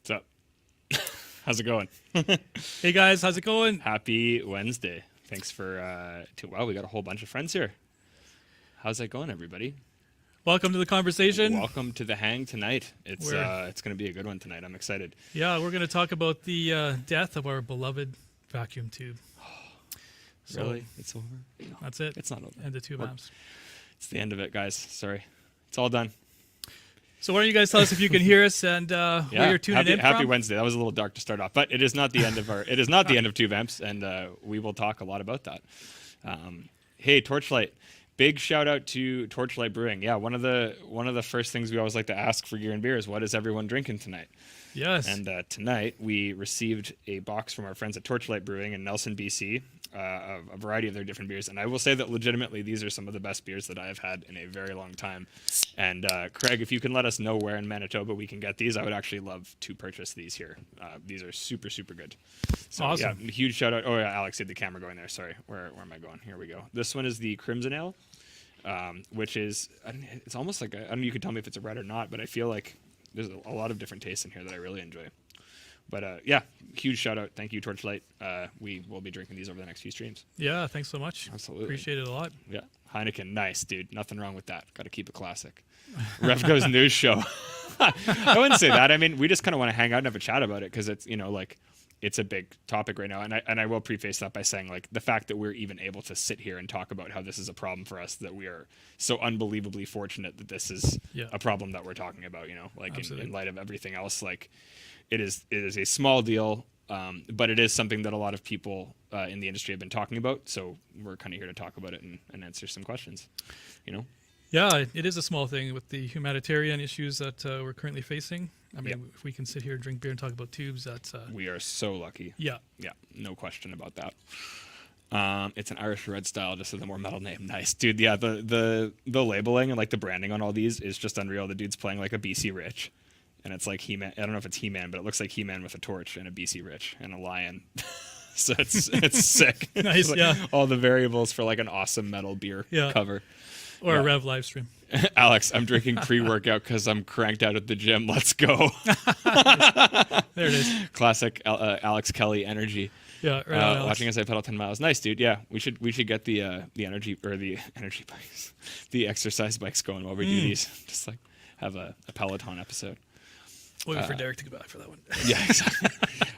What's up? How's it going? Hey guys, how's it going? Happy Wednesday. Thanks for wow, we got a whole bunch of friends here. How's that going, everybody? Welcome to the conversation. Welcome to the hang tonight. It's going to be a good one tonight. I'm excited. Yeah, we're going to talk about the death of our beloved vacuum tube. So Really? It's over? No, that's it. it's not over. And the tube amps. It's the end of it, guys. Sorry. It's all done. So why don't you guys tell us if you can hear us and where you're tuning in from? Happy Wednesday. That was a little dark to start off, but it is not the end of it is not the end of Tube Amps, and we will talk a lot about that. Hey, Torchlight. Big shout out to Torchlight Brewing. Yeah, one of the first things we always like to ask for Gear and Beer is what is everyone drinking tonight? Yes. And tonight we received a box from our friends at Torchlight Brewing in Nelson, BC, of a variety of their different beers. And I will say that legitimately these are some of the best beers that I have had in a very long time. And Craig, if you can let us know where in Manitoba we can get these, I would actually love to purchase these here. These are super, super good. So, awesome. Yeah, huge shout out. Oh, yeah, Alex, had the camera going there. Sorry. Where am I going? Here we go. This one is the Crimson Ale, which is, it's almost like, I don't know, you can tell me if it's a red or not, but I feel like there's a lot of different tastes in here that I really enjoy. But yeah, huge shout out. Thank you, Torchlight. We will be drinking these over the next few streams. Yeah, thanks so much. Absolutely. Appreciate it a lot. Yeah. Heineken, nice, dude. Nothing wrong with that. Got to keep it classic. Refco's news show. I wouldn't say that. I mean, we just kind of want to hang out and have a chat about it because it's, it's a big topic right now. And I will preface that by saying, like, the fact that we're even able to sit here and talk about how this is a problem for us, that we are so unbelievably fortunate that this is a problem that we're talking about, like in light of everything else, like it is a small deal, but it is something that a lot of people in the industry have been talking about. So we're kind of here to talk about it and answer some questions, Yeah, it is a small thing with the humanitarian issues that we're currently facing. I mean, if we can sit here and drink beer and talk about tubes, that's... we are so lucky. Yeah. Yeah, no question about that. It's an Irish Red style, just with a more metal name. Nice. Dude, yeah, the labeling and, like, the branding on all these is just unreal. The dude's playing, like, a BC Rich, and it's like He-Man. I don't know if it's He-Man, but it looks like He-Man with a torch and a BC Rich and a lion. So it's sick. Nice, like yeah. All the variables for, like, an awesome metal beer cover. Or a Rev live stream. Alex, I'm drinking pre-workout because I'm cranked out at the gym. Let's go. There it is. Classic Alex Kelly energy. Yeah, right. Watching as I pedal 10 miles. Nice, dude. Yeah, we should get the energy bikes, the exercise bikes going while we do these. Just like have a Peloton episode. Waiting for Derek to go back for that one. Yeah, exactly.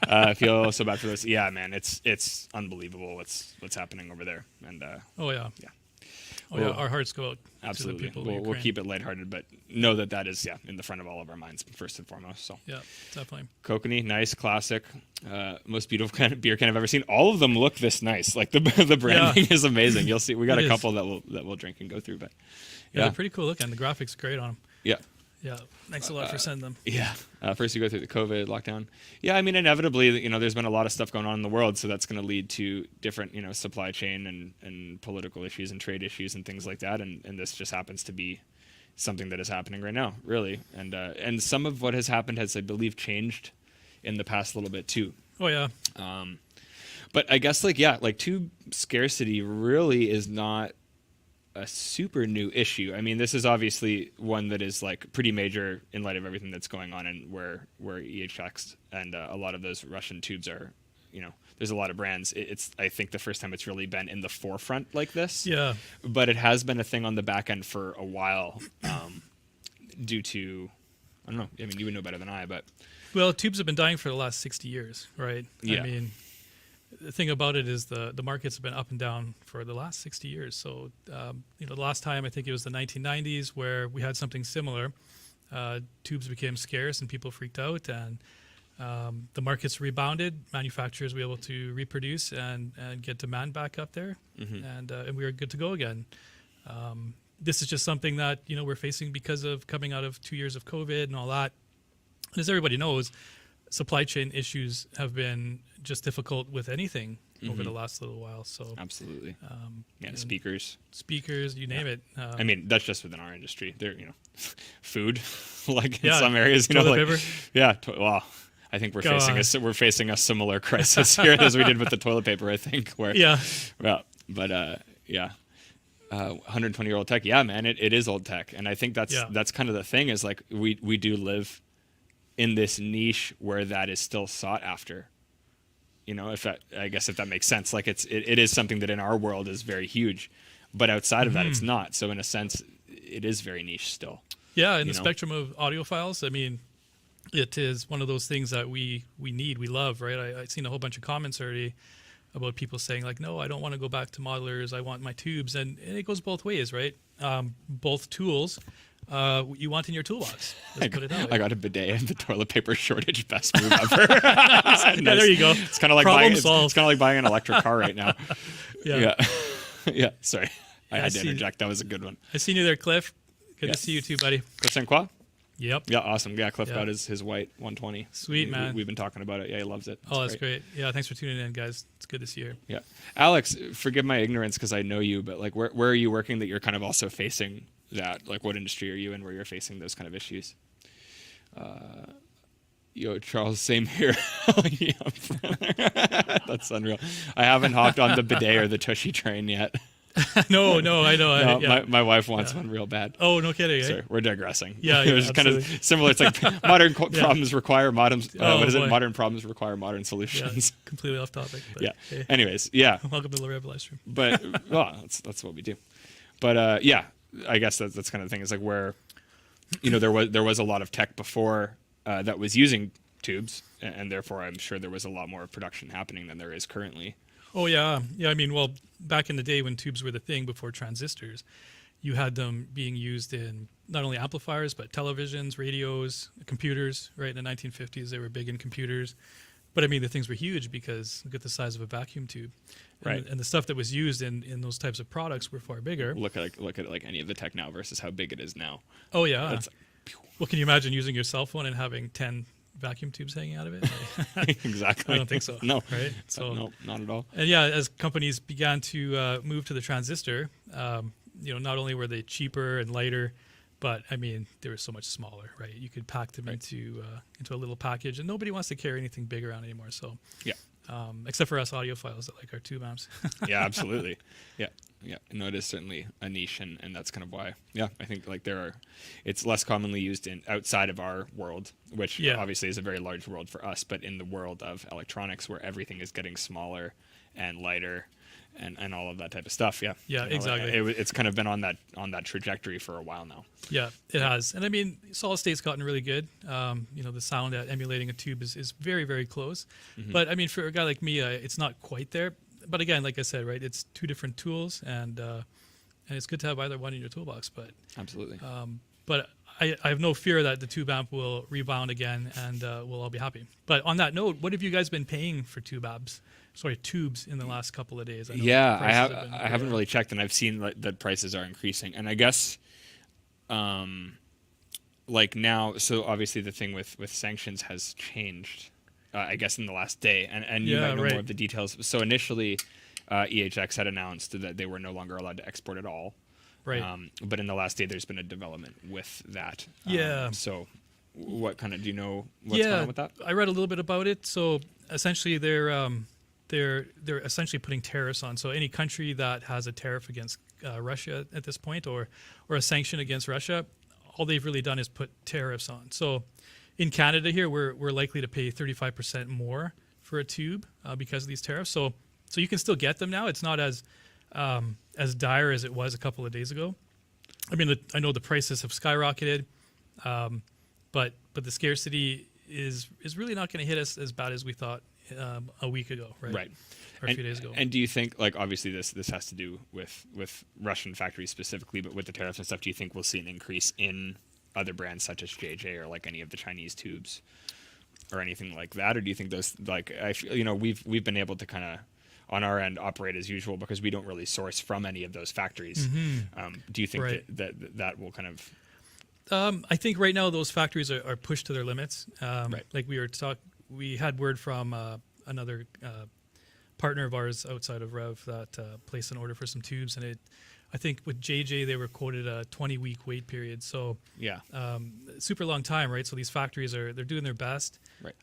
I feel so bad for this. Yeah, man, it's unbelievable what's happening over there. And Oh yeah. Well, our hearts go out absolutely. to the people. We'll keep it lighthearted, but know that is in the front of all of our minds first and foremost. So yeah, definitely. Kokanee, nice, classic, most beautiful kind of beer can I've ever seen. All of them look this nice. Like the branding is amazing. You'll see. We got a couple that we'll drink and go through, but they're pretty cool looking. The graphics are great on them. Yeah. Yeah, thanks a lot for sending them. Yeah, first you go through the COVID lockdown. Yeah, I mean, inevitably, there's been a lot of stuff going on in the world, so that's going to lead to different, supply chain and political issues and trade issues and things like that. And this just happens to be something that is happening right now, really. And some of what has happened has, I believe, changed in the past little bit too. Oh yeah. But I guess tube scarcity really is not a super new issue. I mean, this is obviously one that is like pretty major in light of everything that's going on and where EHX and a lot of those Russian tubes are, there's a lot of brands. It's I think the first time it's really been in the forefront like this. Yeah. But it has been a thing on the back end for a while, due to, I don't know. I mean, you would know better than I, but. Well, tubes have been dying for the last 60 years, right? Yeah. I mean, the thing about it is the markets have been up and down for the last 60 years. So, the last time I think it was the 1990s where we had something similar. Tubes became scarce and people freaked out, and The market's rebounded. Manufacturers were able to reproduce and get demand back up there, and we are good to go again. This is just something that we're facing because of coming out of 2 years of COVID and all that. As everybody knows, supply chain issues have been just difficult with anything over the last little while. So absolutely, speakers, you name it. I mean, that's just within our industry. There, food, like in Yeah, some areas, toilet paper. Well, I think we're facing a similar crisis here as we did with the toilet paper. I think where 120-year-old tech. Yeah, man, it is old tech, and I think that's kind of the thing is like we do live in this niche where that is still sought after. If that makes sense. Like it is something that in our world is very huge, but outside of that, it's not. So in a sense, it is very niche still. Yeah, in the spectrum of audiophiles, I mean, it is one of those things that we need, we love, right? I've seen a whole bunch of comments already about people saying like, no, I don't want to go back to modelers. I want my tubes. And it goes both ways, right? Both tools you want in your toolbox. Let's put it that way. I got a bidet and the toilet paper shortage. Best move ever. Yeah, there you go. It's kind of like buying an electric car right now. Yeah. Sorry. I had to interject. That was a good one. I seen you there, Cliff. Good to see you too, buddy. Cliff St. Croix? Yep. Yeah, awesome. Yeah, Cliff got his white 120. Sweet, man. We've been talking about it. Yeah, he loves it. That's great. Yeah, thanks for tuning in, guys. It's good to see you. Yeah. Alex, forgive my ignorance because I know you, but like where are you working that you're kind of also facing that? Like what industry are you in where you're facing those kind of issues? Charles, same here. That's unreal. I haven't hopped on the bidet or the tushy train yet. No, I know. My wife wants one real bad. Oh, no kidding. Sorry, we're digressing. Yeah, it was kind of similar. It's like modern problems require modern. Modern problems require modern solutions. Yeah, completely off topic. But, yeah. Hey. Anyways, Welcome to the Rev live stream. But that's what we do. But I guess that's kind of the thing. Is like where, there was a lot of tech before that was using tubes, and therefore I'm sure there was a lot more production happening than there is currently. Oh, yeah. Yeah, I mean, well, back in the day when tubes were the thing before transistors, you had them being used in not only amplifiers, but televisions, radios, computers, right? In the 1950s, they were big in computers. But, I mean, the things were huge because look at the size of a vacuum tube. Right. And the stuff that was used in those types of products were far bigger. Look at like any of the tech now versus how big it is now. Oh, yeah. Well, can you imagine using your cell phone and having 10 vacuum tubes hanging out of it? Exactly. I don't think so. No. Right? So no, not at all. And yeah, as companies began to move to the transistor, not only were they cheaper and lighter, but I mean they were so much smaller, right? You could pack them into a little package, and nobody wants to carry anything big around anymore. So except for us audiophiles that like our tube amps. Yeah, absolutely. Yeah. No, it is certainly a niche, and that's kind of why. Yeah, I think like it's less commonly used outside of our world, which obviously is a very large world for us, but in the world of electronics where everything is getting smaller and lighter and all of that type of stuff. Yeah. Yeah, exactly. It's kind of been on that trajectory for a while now. Yeah, it has. And I mean, solid state's gotten really good. The sound at emulating a tube is very, very close. Mm-hmm. But I mean, for a guy like me, it's not quite there. But again, like I said, right, it's two different tools, and it's good to have either one in your toolbox. But absolutely. But I have no fear that the tube amp will rebound again, and we'll all be happy. But on that note, what have you guys been paying for tubes in the last couple of days? I haven't really checked, and I've seen that prices are increasing, and I guess, like now, so obviously the thing with sanctions has changed. I guess in the last day, and you might know more of the details. So initially, EHX had announced that they were no longer allowed to export at all. Right. But in the last day, there's been a development with that. So what kind of, do you know what's going on with that? I read a little bit about it. So essentially they're essentially putting tariffs on. So any country that has a tariff against Russia at this point, or a sanction against Russia, all they've really done is put tariffs on. So in Canada here, we're likely to pay 35% more for a tube because of these tariffs. So you can still get them now. It's not as dire as it was a couple of days ago. I mean, I know the prices have skyrocketed, but the scarcity is really not going to hit us as bad as we thought a week ago, right? Right. Or a few days ago. And do you think, like, obviously this has to do with Russian factories specifically, but with the tariffs and stuff, do you think we'll see an increase in other brands such as JJ or like any of the Chinese tubes? or anything like that, or do you think those like we've been able to kind of on our end operate as usual because we don't really source from any of those factories? Do you think Right. that will kind of I think right now those factories are pushed to their limits. Right. Like we had word from another partner of ours outside of Rev that placed an order for some tubes, and I think with JJ they were quoted a 20-week wait period. So yeah super long time, right? So these factories they're doing their best, right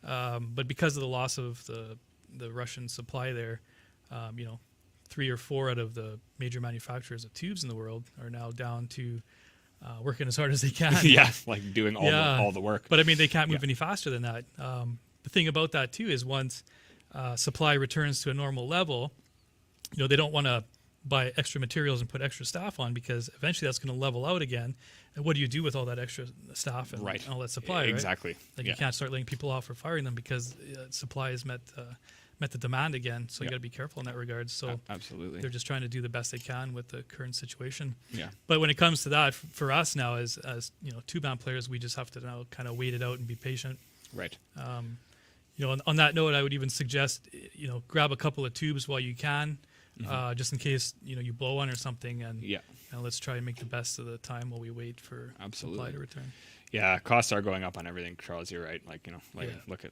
but because of the loss of the Russian supply there, 3 or 4 out of the major manufacturers of tubes in the world are now down to working as hard as they can. yeah, like doing all the work. But I mean, they can't move any faster than that. The thing about that too is once supply returns to a normal level, they don't want to buy extra materials and put extra staff on because eventually that's going to level out again. And what do you do with all that extra staff and all that supply? Exactly. Right? Like you can't start laying people off or firing them because supply has met the demand again. So you got to be careful in that regard. So absolutely, they're just trying to do the best they can with the current situation. Yeah. But when it comes to that, for us now as tube band players, we just have to now kind of wait it out and be patient. Right. On that note, I would even suggest grab a couple of tubes while you can, just in case you blow one or something, and let's try and make the best of the time while we wait for supply to return. Yeah, costs are going up on everything, Charles. You're right. Look at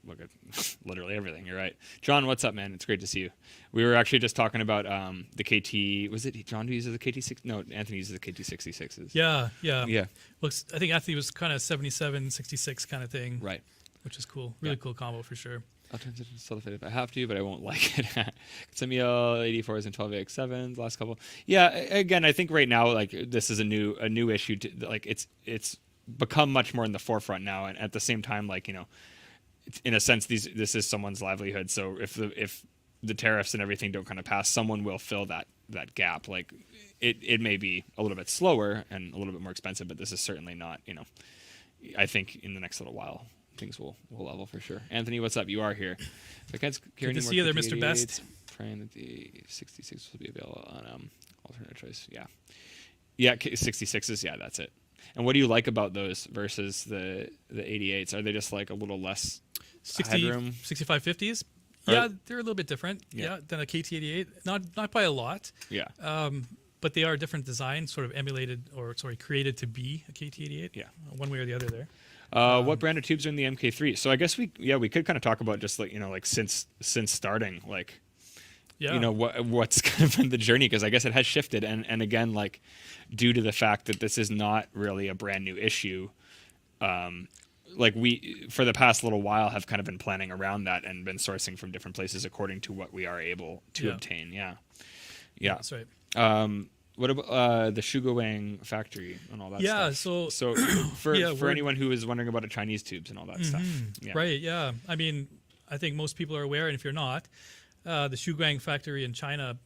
literally everything. You're right. John, what's up, man? It's great to see you. We were actually just talking about the KT. Was it John who uses the KT6? No, Anthony uses the KT66s. Yeah. Well, I think Anthony was kind of 77, 66 kind of thing. Right. Which is cool. Really cool combo for sure. I'll turn it sulfate if I have to, but I won't like it. Send me all 84s and 12AX7s. Last couple. Yeah. Again, I think right now, like this is a new issue. Like it's become much more in the forefront now, and at the same time, like in a sense, this is someone's livelihood. So if the tariffs and everything don't kind of pass, someone will fill that gap. Like it may be a little bit slower and a little bit more expensive, but this is certainly not. I think in the next little while things will level for sure. Anthony, what's up? You are here. Good to see you there, Mr. Best. Praying that the 66 will be available on alternate choice. Yeah, 66s. Yeah, that's it. And what do you like about those versus the 88s? Are they just like a little less headroom? 6550s? Yeah, they're a little bit different. Yeah, than a KT88. Not by a lot. Yeah. But they are different designs, sort of created to be a KT88. Yeah. One way or the other there. What brand of tubes are in the MK3? So I guess we could kind of talk about just like since starting, like what's kind of been the journey, because I guess it has shifted, and again, like due to the fact that this is not really a brand new issue, like we for the past little while have kind of been planning around that and been sourcing from different places according to what we are able to obtain. Yeah, that's right. What about the Shugawang factory and all that stuff? So for anyone who is wondering about a Chinese tubes and all that stuff. Yeah. Right, yeah. I mean, I think most people are aware, and if you're not, the Shugawang factory in China,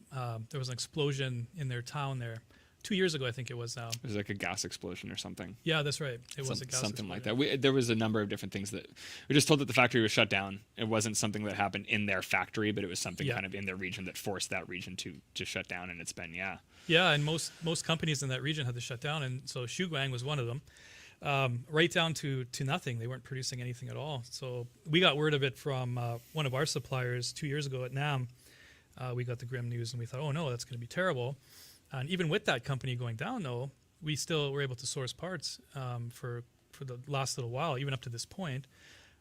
there was an explosion in their town there 2 years ago, I think it was now. It was like a gas explosion or something. Yeah, that's right. It was a gas something explosion. like that. There was a number of different things that we just told that the factory was shut down. It wasn't something that happened in their factory, but it was something kind of in their region that forced that region to shut down. And it's been Yeah, and most companies in that region had to shut down, and so Shugawang was one of them. Right down to nothing. They weren't producing anything at all. So we got word of it from one of our suppliers 2 years ago at NAM. We got the grim news, and we thought, oh no, that's going to be terrible. And even with that company going down, though, we still were able to source parts for the last little while, even up to this point.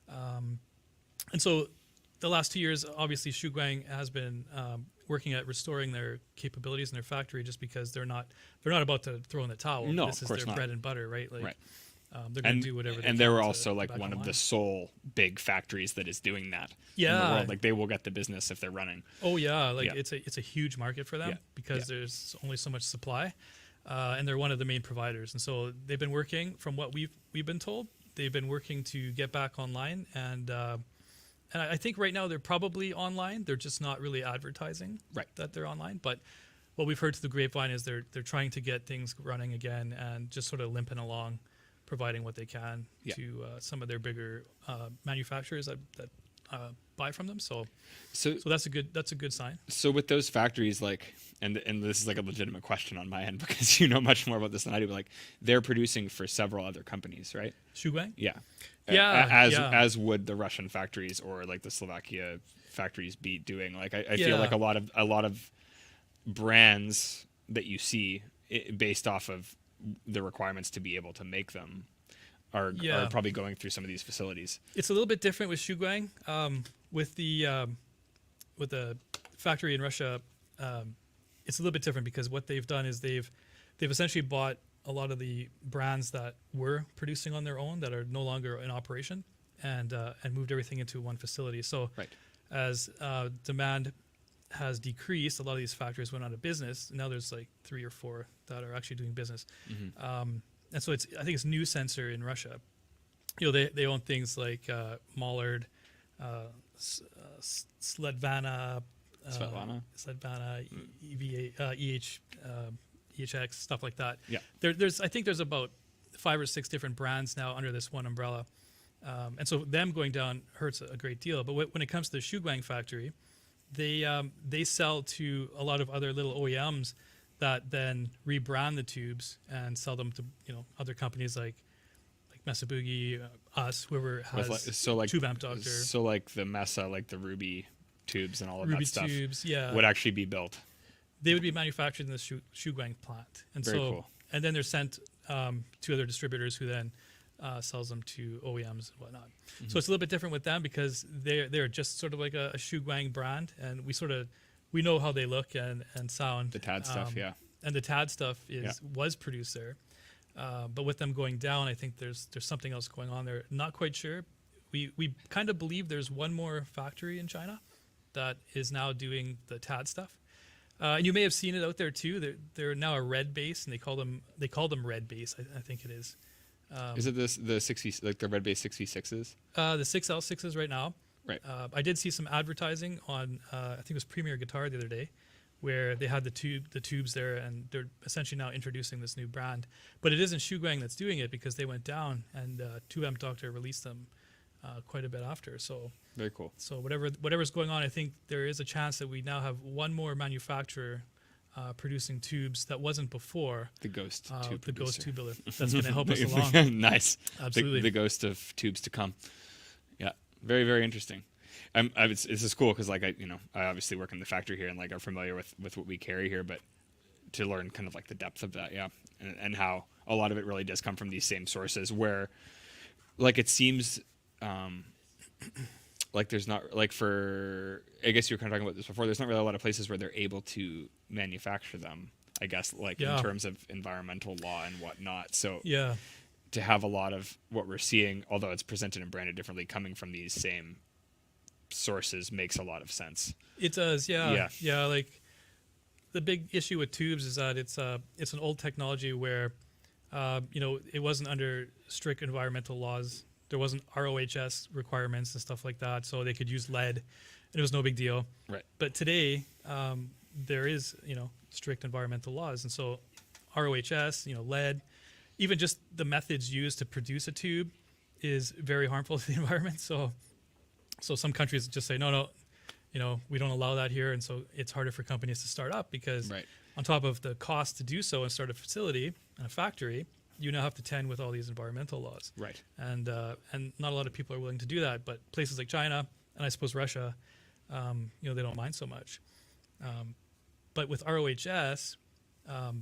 And so the last 2 years, obviously, Shugawang has been working at restoring their capabilities in their factory, just because they're not about to throw in the towel. No, this of course is their not. bread and butter, right? Like, right. They're going to do whatever they can. And they were also like back one of online. the sole big factories that is doing that in the Yeah. world. Like they will get the business if they're running. Oh yeah, it's a huge market for them because there's only so much supply, and they're one of the main providers. And so they've been working, from what we've been told, they've been working to get back online. And I think right now they're probably online. They're just not really advertising that they're online. But what we've heard through the grapevine is they're trying to get things running again and just sort of limping along, providing what they can to some of their bigger manufacturers that buy from them. So So that's a good sign. so with those factories, like, and this is like a legitimate question on my end because you know much more about this than I do, but like they're producing for several other companies, right? Shuguang? Yeah. Yeah, As would the Russian factories or like the Slovakia factories be doing. Like I feel Yeah. like a lot of brands that you see based off of the requirements to be able to make them are probably going through some of these facilities. It's a little bit different with Shuguang. With the factory in Russia, it's a little bit different because what they've done is they've essentially bought a lot of the brands that were producing on their own that are no longer in operation, and moved everything into one facility. So Right. as demand has decreased, a lot of these factories went out of business. Now there's like 3 or 4 that are actually doing business. And so I think it's New Sensor in Russia. You know, they own things like Mollard, Sledvana, EVA, EHX, stuff like that. Yeah. I think there's about 5 or 6 different brands now under this one umbrella. And so them going down hurts a great deal. But when it comes to the Shuguang factory, they sell to a lot of other little OEMs that then rebrand the tubes and sell them to other companies like Mesabugi, us, whoever has Tube Amp Doctor. So like the Mesa, like the Ruby tubes and all of Ruby that stuff tubes, yeah, would actually be built. They would be manufactured in the Shuguang plant, and Very cool. And then they're sent to other distributors who then sells them to OEMs and whatnot. So it's a little bit different with them because they're just sort of like a Shuguang brand, and we know how they look and sound. The TAD stuff, yeah. And the TAD stuff was produced there. But with them going down, I think there's something else going on there. Not quite sure. We kind of believe there's one more factory in China that is now doing the TAD stuff. And you may have seen it out there too. They're now a red base, and they call them red base. I think it is. Is it the 60 like the red base 66s? The 6L6s right now. Right. I did see some advertising on I think it was Premier Guitar the other day, where they had the tubes there, and they're essentially now introducing this new brand. But it isn't Shuguang that's doing it because they went down, and Tube Amp Doctor released them quite a bit after. So very cool. So whatever's going on, I think there is a chance that we now have one more manufacturer producing tubes that wasn't before. The Ghost tube. The Ghost tube builder. That's going to help us along. Nice. Absolutely. The ghost of tubes to come. Yeah. Very, very interesting. This is cool because I obviously work in the factory here and like are familiar with what we carry here, but to learn kind of like the depth of that, and how a lot of it really does come from these same sources where, like, it seems like there's not like for I guess you were kind of talking about this before. There's not really a lot of places where they're able to manufacture them. I guess in terms of environmental law and whatnot. So to have a lot of what we're seeing, although it's presented and branded differently, coming from these same sources makes a lot of sense. It does, yeah. Like the big issue with tubes is that it's an old technology where it wasn't under strict environmental laws. There wasn't ROHS requirements and stuff like that, so they could use lead, and it was no big deal. Right. But today, there is strict environmental laws, and so ROHS, lead, even just the methods used to produce a tube is very harmful to the environment. So some countries just say no, we don't allow that here, and so it's harder for companies to start up because on top of the cost to do so and start a facility and a factory, you now have to tend with all these environmental laws. Right. And not a lot of people are willing to do that, but places like China and I suppose Russia, they don't mind so much. But with ROHS, a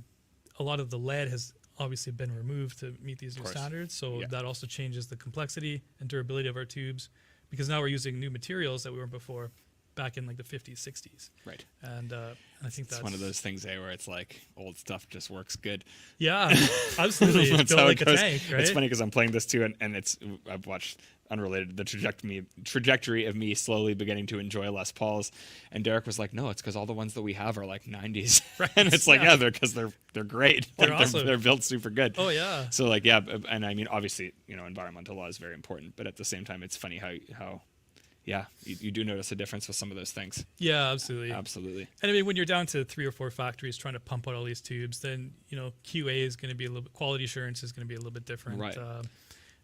lot of the lead has obviously been removed to meet these new standards, so that also changes the complexity and durability of our tubes, because now we're using new materials that we weren't before back in like the 50s, 60s. Right. And I think that's one of those things, where it's like old stuff just works good. Yeah, absolutely. That's how like it goes. A tank, right? It's funny because I'm playing this too, and I've watched unrelated the trajectory of me slowly beginning to enjoy Les Pauls, and Derek was like, no, it's because all the ones that we have are like 90s. Right. And it's like, they're because they're great. They're awesome. They're built super good. Oh yeah. So like, and I mean, obviously, environmental law is very important, but at the same time, it's funny how you do notice a difference with some of those things. Yeah, absolutely. Absolutely. And I mean, when you're down to 3 or 4 factories trying to pump out all these tubes, then, QA is going to be a little bit, quality assurance is going to be a little bit different. Right.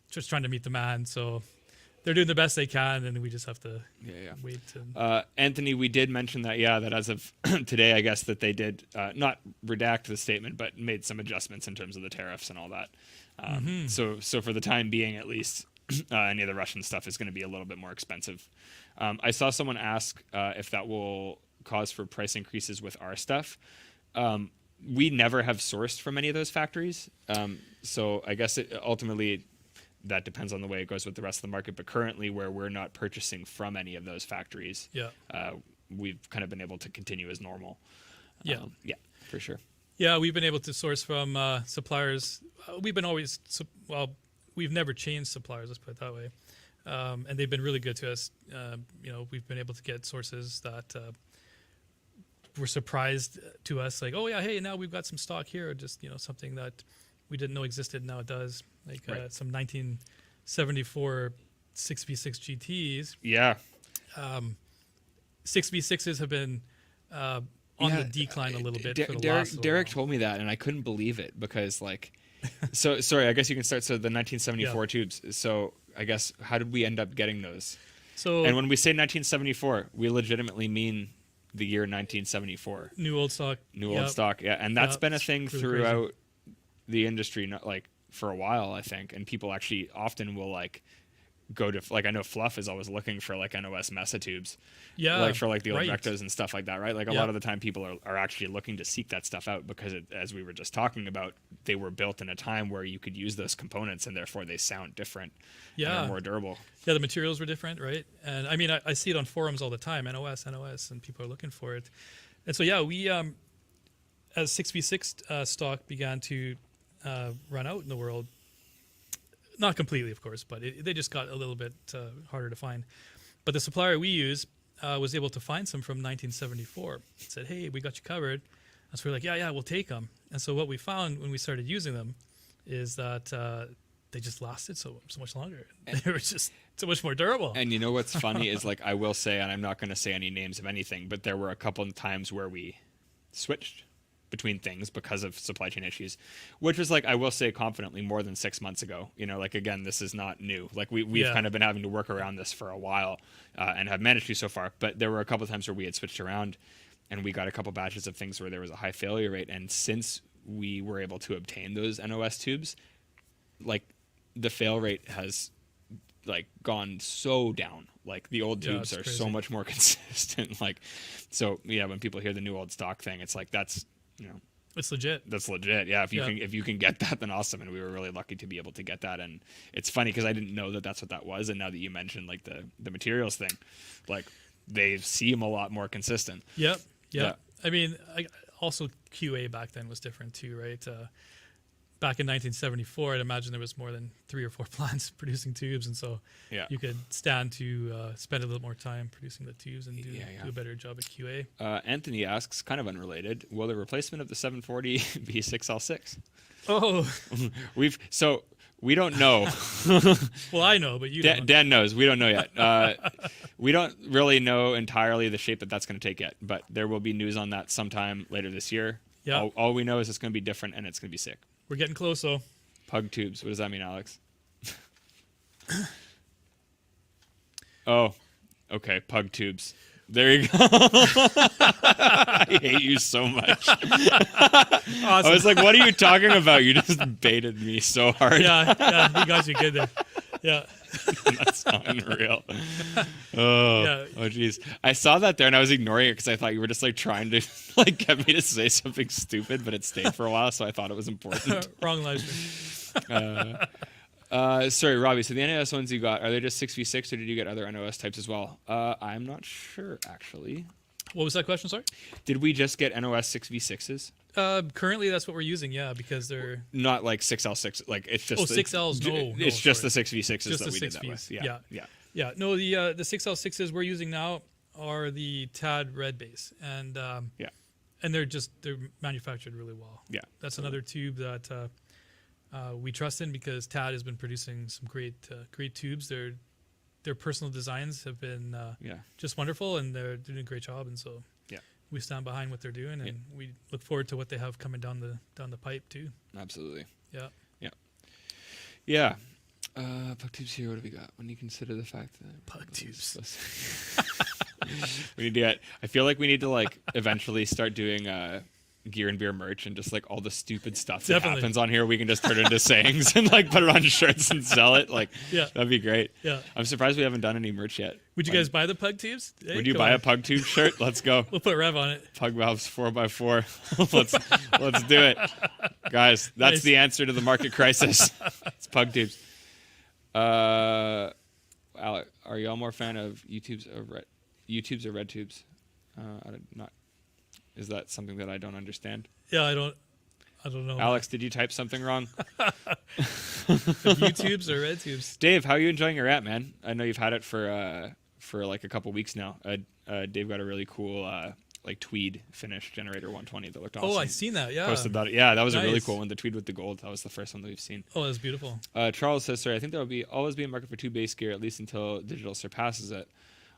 Just trying to meet demand. So they're doing the best they can, and we just have to Yeah. wait. And, Anthony, we did mention that, that as of today, I guess that they did not redact the statement, but made some adjustments in terms of the tariffs and all that. So for the time being, at least, any of the Russian stuff is going to be a little bit more expensive. I saw someone ask if that will cause for price increases with our stuff. We never have sourced from any of those factories. So I guess ultimately that depends on the way it goes with the rest of the market. But currently, where we're not purchasing from any of those factories, we've kind of been able to continue as normal. Yeah, for sure. Yeah, we've been able to source from suppliers. We've never changed suppliers, let's put it that way. And they've been really good to us. We've been able to get sources that were surprised to us, like, oh yeah, hey, now we've got some stock here, or just something that we didn't know existed, now it does, like some 1974 6v6 GTs. Yeah. 6v6s have been on the decline a little bit. Derek told me that, and I couldn't believe it because, like, so sorry. I guess you can start. So the 1974 tubes. So I guess how did we end up getting those? So, and when we say 1974, we legitimately mean the year 1974. New old stock. Old stock. Yeah, and that's been a thing really throughout the industry, not like for a while, I think. And people actually often will like go to, like, I know Fluff is always looking for like NOS Mesa tubes, like for like the old Vectos and stuff like that, right? Like a lot of the time people are actually looking to seek that stuff out because as we were just talking about, they were built in a time where you could use those components and therefore they sound different and are more durable. Yeah, the materials were different, right? And I mean, I see it on forums all the time, NOS, and people are looking for it. And so, we, as 6v6 stock began to run out in the world, not completely, of course, but they just got a little bit harder to find. But the supplier we use was able to find some from 1974. Said, hey, we got you covered. And so we're like, yeah, we'll take them. And so what we found when we started using them is that they just lasted so much longer. They were just so much more durable. And you know what's funny is, like, I will say, and I'm not going to say any names of anything, but there were a couple of times where we switched between things because of supply chain issues, which was, like, I will say confidently, more than 6 months ago. Like, again, this is not new. Like, we've kind of been having to work around this for a while and have managed to so far. But there were a couple of times where we had switched around and we got a couple batches of things where there was a high failure rate. And since we were able to obtain those NOS tubes, like, the fail rate has, like, gone so down. Like, the old tubes are crazy. So much more consistent. Like, so when people hear the new old stock thing, it's like, that's, it's legit. That's legit. Yeah. If you can get that, then awesome. And we were really lucky to be able to get that. And it's funny because I didn't know that that's what that was. And now that you mentioned, like, the materials thing, like, they seem a lot more consistent. Yep. I mean, also QA back then was different too, right? Back in 1974, I'd imagine there was more than 3 or 4 plants producing tubes, and so you could stand to spend a little more time producing the tubes and do a better job at QA. Anthony asks, kind of unrelated, will the replacement of the 740 be 6L6? Oh, we don't know. Well, I know, but you don't. Dan knows. We don't know yet. We don't really know entirely the shape that's going to take yet, but there will be news on that sometime later this year. Yeah. All we know is it's going to be different and it's going to be sick. We're getting close, though. Pug tubes. What does that mean, Alex? Oh, okay. Pug tubes. There you go. I hate you so much. Awesome. I was like, what are you talking about? You just baited me so hard. Yeah, he got you good there. Yeah. That's unreal. Oh, geez. I saw that there and I was ignoring it because I thought you were just like trying to like get me to say something stupid, but it stayed for a while, so I thought it was important. Wrong live stream. Sorry, Robbie. So the NOS ones you got, are they just 6v6 or did you get other NOS types as well? I'm not sure, actually. What was that question, sorry? Did we just get NOS 6v6s? Currently, that's what we're using, because they're... Not like 6L6, like it's just... 6Ls, no. It's just the 6v6s just that the we 6Vs. did that with. Yeah. No, the 6L6s we're using now are the TAD red base. And and they're manufactured really well. Yeah. That's another tube that we trust in because TAD has been producing some great tubes. Their personal designs have been just wonderful, and they're doing a great job. And so we stand behind what they're doing, and we look forward to what they have coming down the pipe too. Absolutely. Yeah. Puck tubes here. What do we got? When you consider the fact that Puck tubes. we need to get. I feel like we need to like eventually start doing gear and beer merch and just like all the stupid stuff that Definitely. happens on here. We can just turn into sayings and like put it on shirts and sell it. Like, Yeah. that'd be great. Yeah. I'm surprised we haven't done any merch yet. Would you guys buy the pug tubes? Hey, Would you come buy on. a pug tube shirt? Let's go. We'll put Rev on it. Pug valves 4x4. let's do it, guys. That's Nice. the answer to the market crisis. It's pug tubes. Alec, are y'all more fan of YouTubes or red tubes? Is that something that I don't understand? Yeah, I don't know. Alex, did you type something wrong? YouTubes or red tubes? Dave, how are you enjoying your app, man? I know you've had it for like a couple weeks now. Dave got a really cool like tweed finish generator 120 that looked awesome. Oh, I seen that. Yeah. Posted that. Yeah, that was a really Nice. cool one. The tweed with the gold. That was the first one that we've seen. Oh, that's beautiful. Charles says, sorry, I think there will always be a market for tube based gear, at least until digital surpasses it.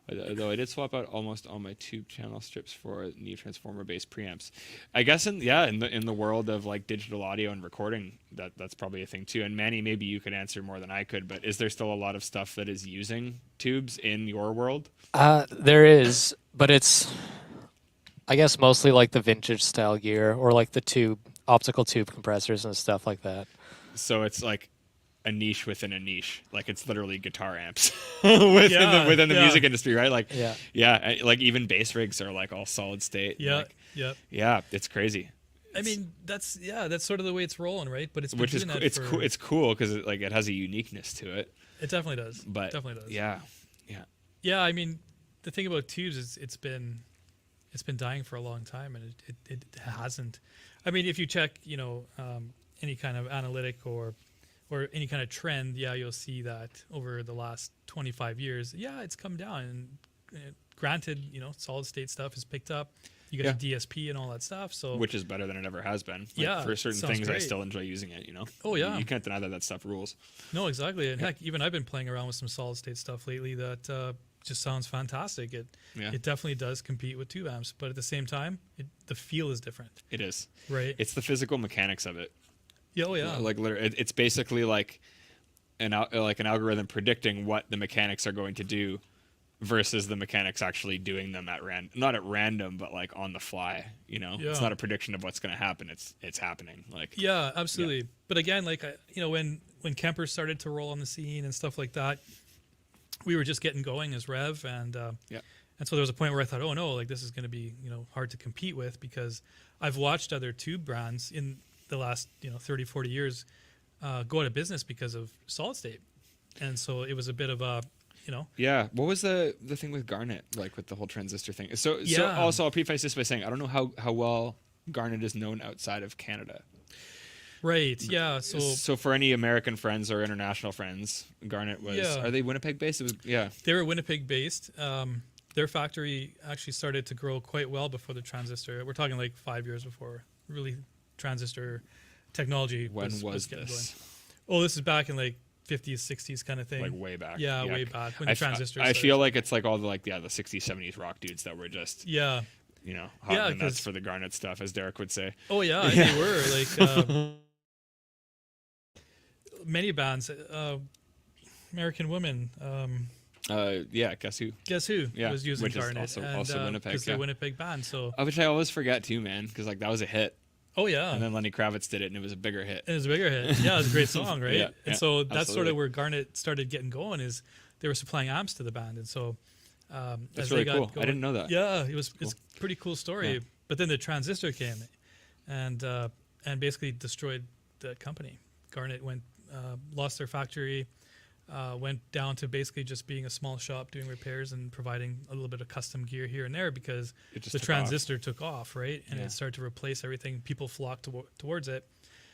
Though I did swap out almost all my tube channel strips for new transformer based preamps. I guess in the world of like digital audio and recording, that's probably a thing too. And Manny, maybe you could answer more than I could, but is there still a lot of stuff that is using tubes in your world? There is, but it's, I guess, mostly like the vintage style gear or like the optical tube compressors and stuff like that. So it's like a niche within a niche. Like it's literally guitar amps within the music industry, right? Like, like even bass rigs are like all solid state. Yeah. Like, Yeah. yeah, it's crazy. I mean, that's sort of the way it's rolling, right? But it's been Which is doing that it's for- cool. It's cool because it has a uniqueness to it. It definitely does. But definitely does. Yeah. Yeah, I mean, the thing about tubes is it's been dying for a long time, and it hasn't. I mean, if you check, any kind of analytic or any kind of trend, you'll see that over the last 25 years, it's come down. And granted, solid state stuff has picked up. You got the DSP and all that stuff. So Which is better than it ever has been. For certain sounds things, I great. still enjoy using it. Oh, yeah. You can't deny that stuff rules. No, exactly. And heck, even I've been playing around with some solid state stuff lately that just sounds fantastic. It definitely does compete with tube amps, but at the same time, the feel is different. It is. Right. It's the physical mechanics of it. Yeah, oh yeah. Like literally, it's basically like an algorithm predicting what the mechanics are going to do versus the mechanics actually doing them not at random, but like on the fly. It's not a prediction of what's going to happen. It's happening. Like yeah, absolutely. Yeah. But again, like when Kemper started to roll on the scene and stuff like that, we were just getting going as Rev, and so there was a point where I thought, oh no, like this is going to be hard to compete with, because I've watched other tube brands in the last 30, 40 years go out of business because of solid state, and so it was a bit of a what was the thing with Garnet, like with the whole transistor thing? So also I'll preface this by saying I don't know how well Garnet is known outside of Canada. Right. Yeah. So for any American friends or international friends, Garnet was. Are they Winnipeg based? They were Winnipeg based. Their factory actually started to grow quite well before the transistor. We're talking like 5 years before really transistor technology. When was getting this? Going. Oh, this is back in like 50s, 60s kind of thing. Like way back. Yeah, way back when the transistor. I feel like it's like all the the 60s, 70s rock dudes that were just hot and nuts for the Garnet stuff, as Derek would say. Oh yeah, they were like. Many bands, American Women. Guess who? Guess who was using which Garnet? Is also Winnipeg. Because they're Winnipeg band. So which I always forget too, man, because like that was a hit. Oh yeah. And then Lenny Kravitz did it, and it was a bigger hit. It was a bigger hit. Yeah, it was a great song, right? And so that's absolutely. sort of where Garnet started getting going. Is they were supplying amps to the band, and so that's really cool. I didn't know that. Yeah, it's a pretty cool story. Yeah. But then the transistor came, and basically destroyed the company. Garnet lost their factory, went down to basically just being a small shop doing repairs and providing a little bit of custom gear here and there, because the transistor took off, right? And it started to replace everything. People flocked towards it.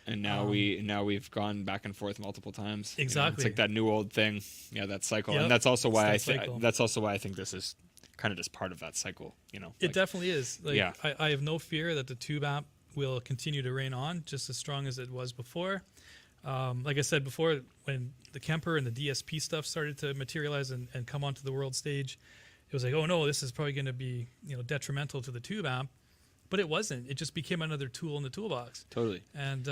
And now we've gone back and forth multiple times. Exactly. It's like that new old thing. Yeah, that cycle. Yep. And that's also why I think this is kind of just part of that cycle. It definitely is. I have no fear that the tube amp will continue to reign on just as strong as it was before. Like I said before, when the Kemper and the DSP stuff started to materialize and come onto the world stage, it was like, oh no, this is probably going to be detrimental to the tube amp, but it wasn't. It just became another tool in the toolbox. Totally. And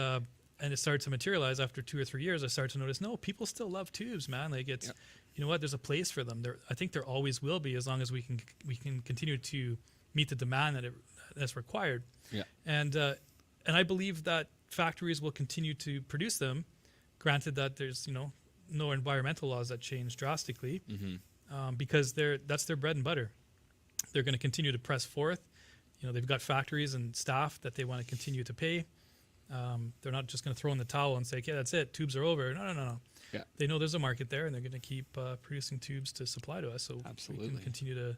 and it started to materialize after 2 or 3 years. I started to notice, no, people still love tubes, man. Like it's, you know what? There's a place for them. I think there always will be, as long as we can continue to meet the demand that's required. Yeah. And I believe that factories will continue to produce them, granted that there's no environmental laws that change drastically, because that's their bread and butter. They're going to continue to press forth. They've got factories and staff that they want to continue to pay. They're not just going to throw in the towel and say, okay, that's it, tubes are over. No. Yeah. They know there's a market there, and they're going to keep producing tubes to supply to us, so Absolutely. we can continue to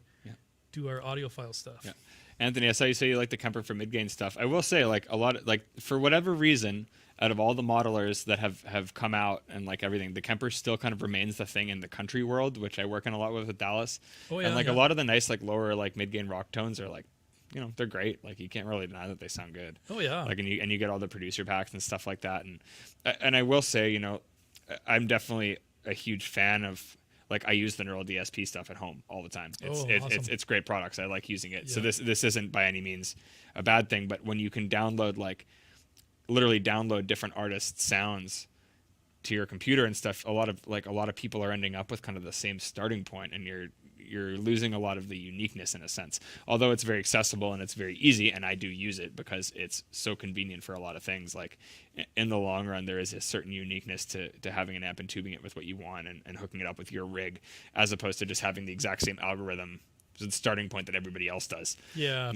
do our audiophile stuff. Yeah. Anthony, I saw you say you like the Kemper for mid-gain stuff. I will say, like, a lot of, like, for whatever reason, out of all the modelers that have come out and like everything, the Kemper still kind of remains the thing in the country world, which I work in a lot with Dallas. Oh, yeah, and like a lot of the nice, like, lower, like, mid-gain rock tones are like, they're great. Like, you can't really deny that they sound good. Oh yeah. Like, and you get all the producer packs and stuff like that. And I will say, I'm definitely a huge fan of, like, I use the Neural DSP stuff at home all the time. Awesome. It's great products. I like using it. Yeah. So this isn't by any means a bad thing, but when you can literally download different artists' sounds to your computer and stuff, a lot of people are ending up with kind of the same starting point, and you're losing a lot of the uniqueness in a sense. Although it's very accessible and it's very easy, and I do use it because it's so convenient for a lot of things. Like, in the long run, there is a certain uniqueness to having an amp and tubing it with what you want and hooking it up with your rig, as opposed to just having the exact same algorithm, the starting point that everybody else does. Yeah.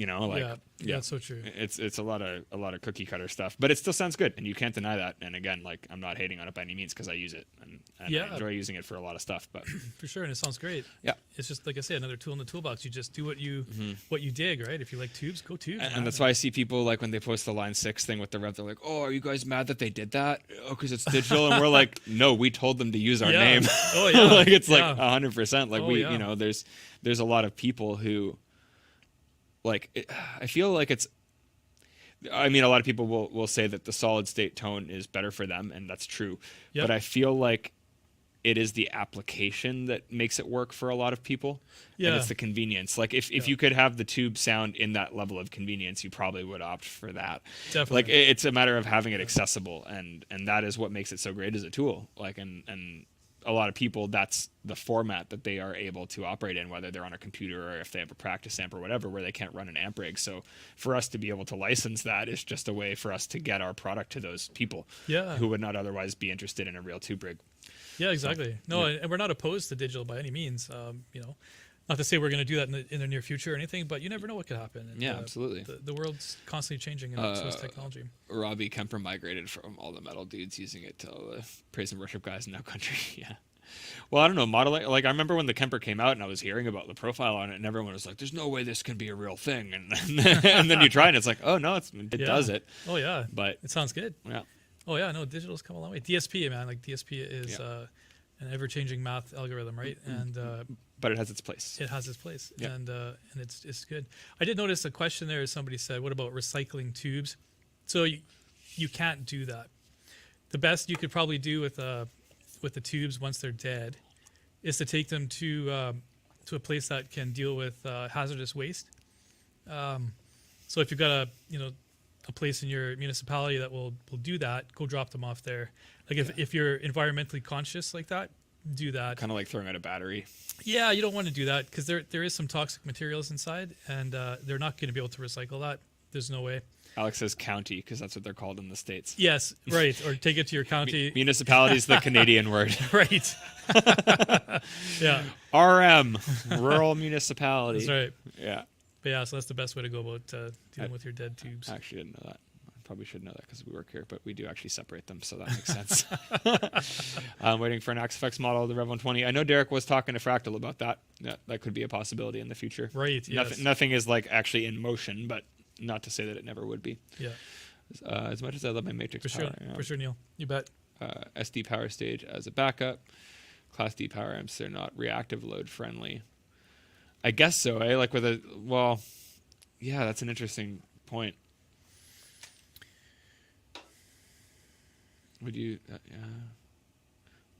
Yeah, that's so true. It's a lot of cookie cutter stuff, but it still sounds good, and you can't deny that. And again, like, I'm not hating on it by any means, because I use it and I enjoy using it for a lot of stuff. But for sure, and it sounds great. Yeah, it's just, like I say, another tool in the toolbox. You just do what you dig, right? If you like tubes, go tubes. And that's why I see people, like, when they post the Line 6 thing with the rev, they're like, "Oh, are you guys mad that they did that? Oh, because it's digital." And we're like, "No, we told them to use our name." Oh yeah. Like, it's like 100%. Like, there's a lot of people who, like, I feel like a lot of people will say that the solid state tone is better for them, and that's true. Yep. But I feel like it is the application that makes it work for a lot of people. Yeah. And it's the convenience. Like, if you could have the tube sound in that level of convenience, you probably would opt for that. Definitely. Like, it's a matter of having it accessible, and that is what makes it so great as a tool. Like, and a lot of people, that's the format that they are able to operate in, whether they're on a computer or if they have a practice amp or whatever, where they can't run an amp rig. So for us to be able to license that is just a way for us to get our product to those people who would not otherwise be interested in a real tube rig. Yeah, exactly. And we're not opposed to digital by any means. Not to say we're going to do that in the near future or anything, but you never know what could happen. And, absolutely. The world's constantly changing, and so is technology. Robbie Kemper migrated from all the metal dudes using it to all the praise and worship guys in that country. Yeah. Well, I don't know, modeling. Like, I remember when the Kemper came out and I was hearing about the profile on it, and everyone was like, "There's no way this can be a real thing." And then you try it, and it's like, "Oh no, it does it." Oh yeah, but it sounds good. Yeah. Oh yeah, no, digital's come a long way. DSP, man, like DSP is an ever-changing math algorithm, right? And but it has its place. It has its place, and it's good. I did notice a question there. Somebody said, "What about recycling tubes?" So you can't do that. The best you could probably do with the tubes once they're dead is to take them to a place that can deal with hazardous waste. So if you've got a place in your municipality that will do that, go drop them off there. Like if you're environmentally conscious like that, do that. Kind of like throwing out a battery. Yeah, you don't want to do that because there is some toxic materials inside, and they're not going to be able to recycle that. There's no way. Alex says county because that's what they're called in the States. Yes, right. Or take it to your county. Municipality is the Canadian word. Right. Yeah. RM, rural municipality. That's right. Yeah. But yeah, so that's the best way to go about dealing with your dead tubes. I actually didn't know that. I probably should know that because we work here, but we do actually separate them, so that makes sense. I'm waiting for an XFX model of the Rev 120. I know Derek was talking to Fractal about that. That could be a possibility in the future. Right, yes. Nothing is like actually in motion, but not to say that it never would be. Yeah. As much as I love my Matrix for power. Sure. For sure, Neil. You bet. SD power stage as a backup. Class D power amps, they're not reactive load friendly. I guess so, eh? Like yeah, that's an interesting point. Would you,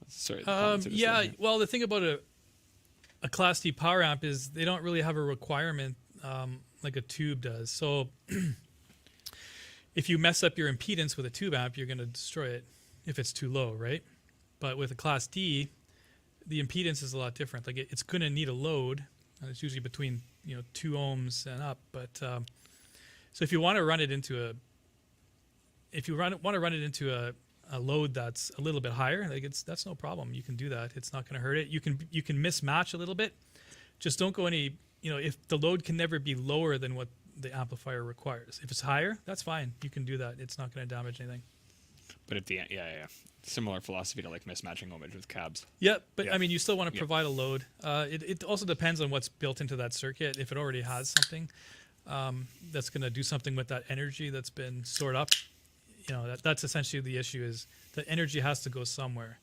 sorry. Well, the thing about a Class D power amp is they don't really have a requirement like a tube does. So if you mess up your impedance with a tube amp, you're going to destroy it if it's too low, right? But with a Class D, the impedance is a lot different. Like it's going to need a load, and it's usually between 2 ohms and up. But so if you want to run it into a load that's a little bit higher, like that's no problem. You can do that. It's not going to hurt it. You can mismatch a little bit. Just don't go any. If the load can never be lower than what the amplifier requires. If it's higher, that's fine. You can do that. It's not going to damage anything. But at the end, similar philosophy to like mismatching ohmage with cabs. Yeah, but I mean, you still want to provide a load. It also depends on what's built into that circuit. If it already has something that's going to do something with that energy that's been stored up, that's essentially the issue. Is the energy has to go somewhere,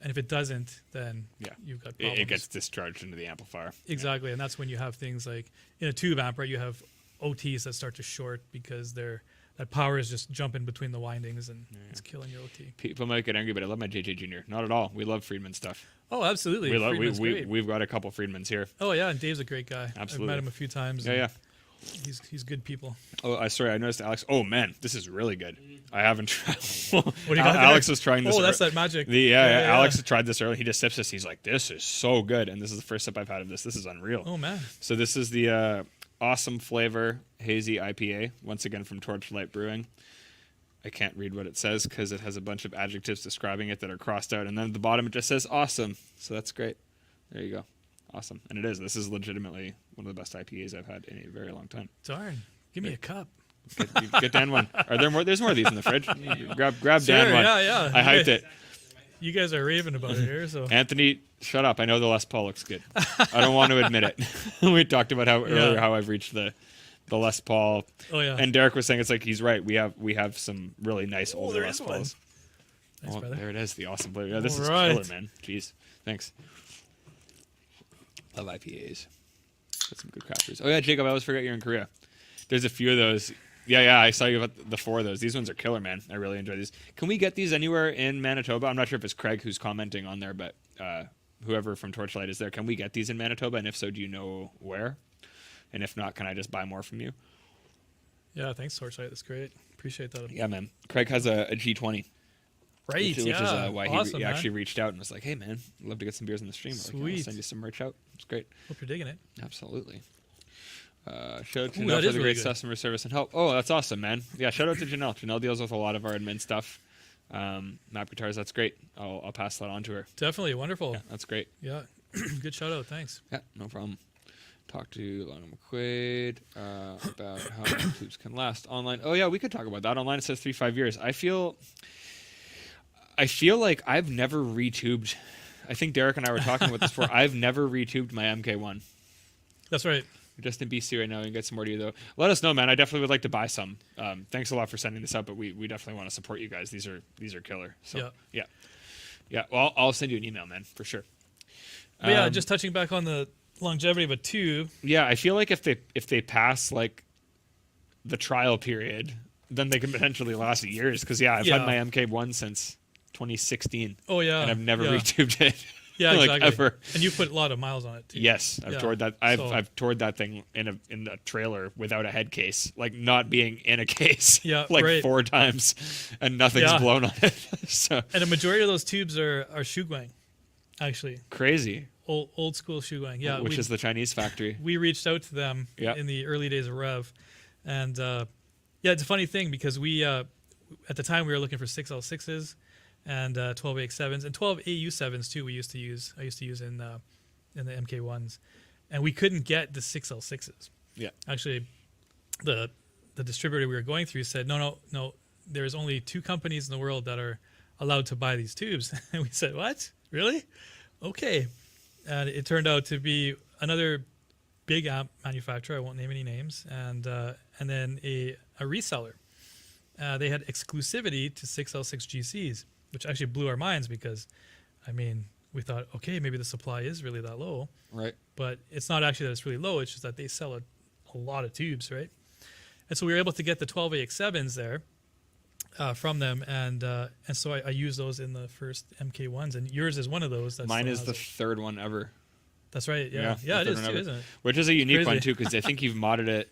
and if it doesn't, then you've got problems. It gets discharged into the amplifier. Exactly, and that's when you have things like in a tube amp, right? You have OTs that start to short because that power is just jumping between the windings and it's killing your OT. People might get angry, but I love my JJ Jr. Not at all. We love Friedman stuff. Oh, absolutely. We've got a couple Friedmans here. Oh yeah, and Dave's a great guy. Absolutely. I've met him a few times. Yeah. He's good people. Oh, sorry, I noticed Alex. Oh man, this is really good. I haven't tried. What do you got there? Alex was trying this. Oh, that's that magic. Alex has tried this early. He just sips this. He's like, this is so good, and this is the first sip I've had of this. This is unreal. Oh man. So this is the Awesome Flavor Hazy IPA, once again from Torchlight Brewing. I can't read what it says because it has a bunch of adjectives describing it that are crossed out, and then at the bottom it just says awesome. So that's great. There you go. Awesome. And it is. This is legitimately one of the best IPAs I've had in a very long time. Darn. Give me a cup. Get Dan one. Are there more? There's more of these in the fridge. Grab Sure, Dan one. Yeah. I hyped it. You guys are raving about it here, so. Anthony, shut up. I know the Les Paul looks good. I don't want to admit it. We talked about earlier how I've reached the Les Paul. Oh yeah. And Derek was saying it's like he's right. We have some really nice older Les Pauls. Thanks, brother. There it is, the awesome flavor. Yeah, this All is right. killer, man. Jeez. Thanks. Love IPAs. Got some good crafters. Oh yeah, Jacob, I always forget you're in Korea. There's a few of those. Yeah, I saw you about the 4 of those. These ones are killer, man. I really enjoy these. Can we get these anywhere in Manitoba? I'm not sure if it's Craig who's commenting on there, but whoever from Torchlight is there. Can we get these in Manitoba? And if so, do you know where? And if not, can I just buy more from you? Yeah, thanks, Torchlight. That's great. Appreciate that. Yeah, man. Craig has a G20. Right, which is why awesome, he actually reached out and was like, hey, man, I'd love to get some beers on the stream. Sweet. Like, I'll send you some merch out. It's great. Hope you're digging it. Absolutely. Shout out to Ooh, Janelle that for is the really great good. customer service and help. Oh, that's awesome, man. Yeah, shout out to Janelle. Janelle deals with a lot of our admin stuff. Map guitars, that's great. I'll pass that on to her. Definitely wonderful. Yeah, that's great. Yeah, good shout out. Thanks. Yeah, no problem. Talk to Lionel McQuaid about how long tubes can last online. Oh yeah, we could talk about that. Online it says 3-5 years. I feel like I've never retubed. I think Derek and I were talking about this before. I've never retubed my MK1. That's right. We're just in BC right now. We can get some more to you though. Let us know, man. I definitely would like to buy some. Thanks a lot for sending this out, but we definitely want to support you guys. These are killer. So yeah. Well, I'll send you an email, man, for sure. But yeah, just touching back on the longevity of a tube. Yeah, I feel like if they pass like the trial period, then they can potentially last years. Because I've had my MK1 since 2016. Oh yeah, and I've never retubed it. Yeah, like, exactly. ever. And you put a lot of miles on it too. Yes, I've toured that. I've toured that thing in a trailer without a head case, like not being in a case. Yeah, like right. 4 times, and nothing's blown on it. So and a majority of those tubes are Shuguang, actually. Crazy. Old school Shuguang. Yeah, which is the Chinese factory. We reached out to them in the early days of Rev, and it's a funny thing because we at the time we were looking for 6L6s. And 12AX7s and 12AU7s too. I used to use in the MK1s, and we couldn't get the 6L6s. Yeah, actually, the distributor we were going through said no. There's only 2 companies in the world that are allowed to buy these tubes. And we said, what? Really? Okay. And it turned out to be another big amp manufacturer. I won't name any names, and then a reseller. They had exclusivity to 6L6 GCs. Which actually blew our minds because, I mean, we thought, okay, maybe the supply is really that low. Right. But it's not actually that it's really low. It's just that they sell a lot of tubes, right? And so we were able to get the 12AX7s there from them. And so I used those in the first MK1s. And yours is one of those. Mine is the 3rd one ever. That's right. Yeah, it is too, isn't it? Which is a unique one, too, because I think you've modded it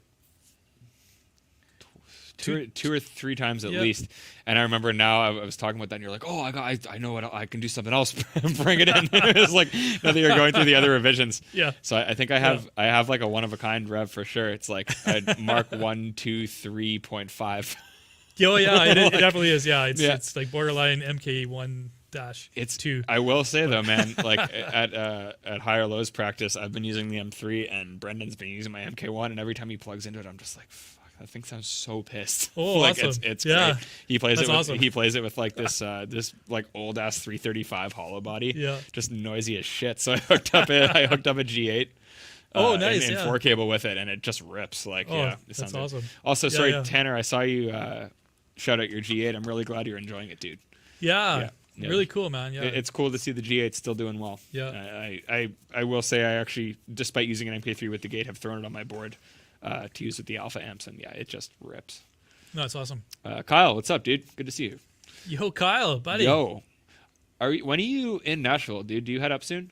two or three times at Yep. least. And I remember now I was talking about that, and you're like, "Oh, I know what I can do something else. Bring it in." It's like now that you're going through the other revisions. Yeah. So I think I have like a one of a kind rev for sure. It's like I'd mark 123.5. Oh yeah, it definitely is. Yeah, Yeah. it's like borderline MK1 dash. It's 2. I will say though, man, like at higher lows practice, I've been using the M3, and Brendan's been using my MK1, and every time he plugs into it, I'm just like, fuck, that thing sounds so pissed. Oh, like awesome. it's Yeah. great. He plays That's it with awesome. he plays it with like this like old ass 335 hollow body. Yeah. Just noisy as shit. So I hooked up a G8. Oh, nice, And yeah. 4 cable with it, and it just rips. Like, Oh, yeah, it that's sounds good. awesome. Also, Yeah, sorry, yeah. Tanner, I saw you shout out your G8. I'm really glad you're enjoying it, dude. Yeah. Yeah. Really cool, man. Yeah. It's cool to see the G8 still doing well. Yeah. I will say I actually, despite using an MK3 with the gate, have thrown it on my board to use with the alpha amps, and yeah, it just rips. No, it's awesome. Kyle, what's up, dude? Good to see you. Yo, Kyle, buddy. Yo, when are you in Nashville, dude? Do you head up soon?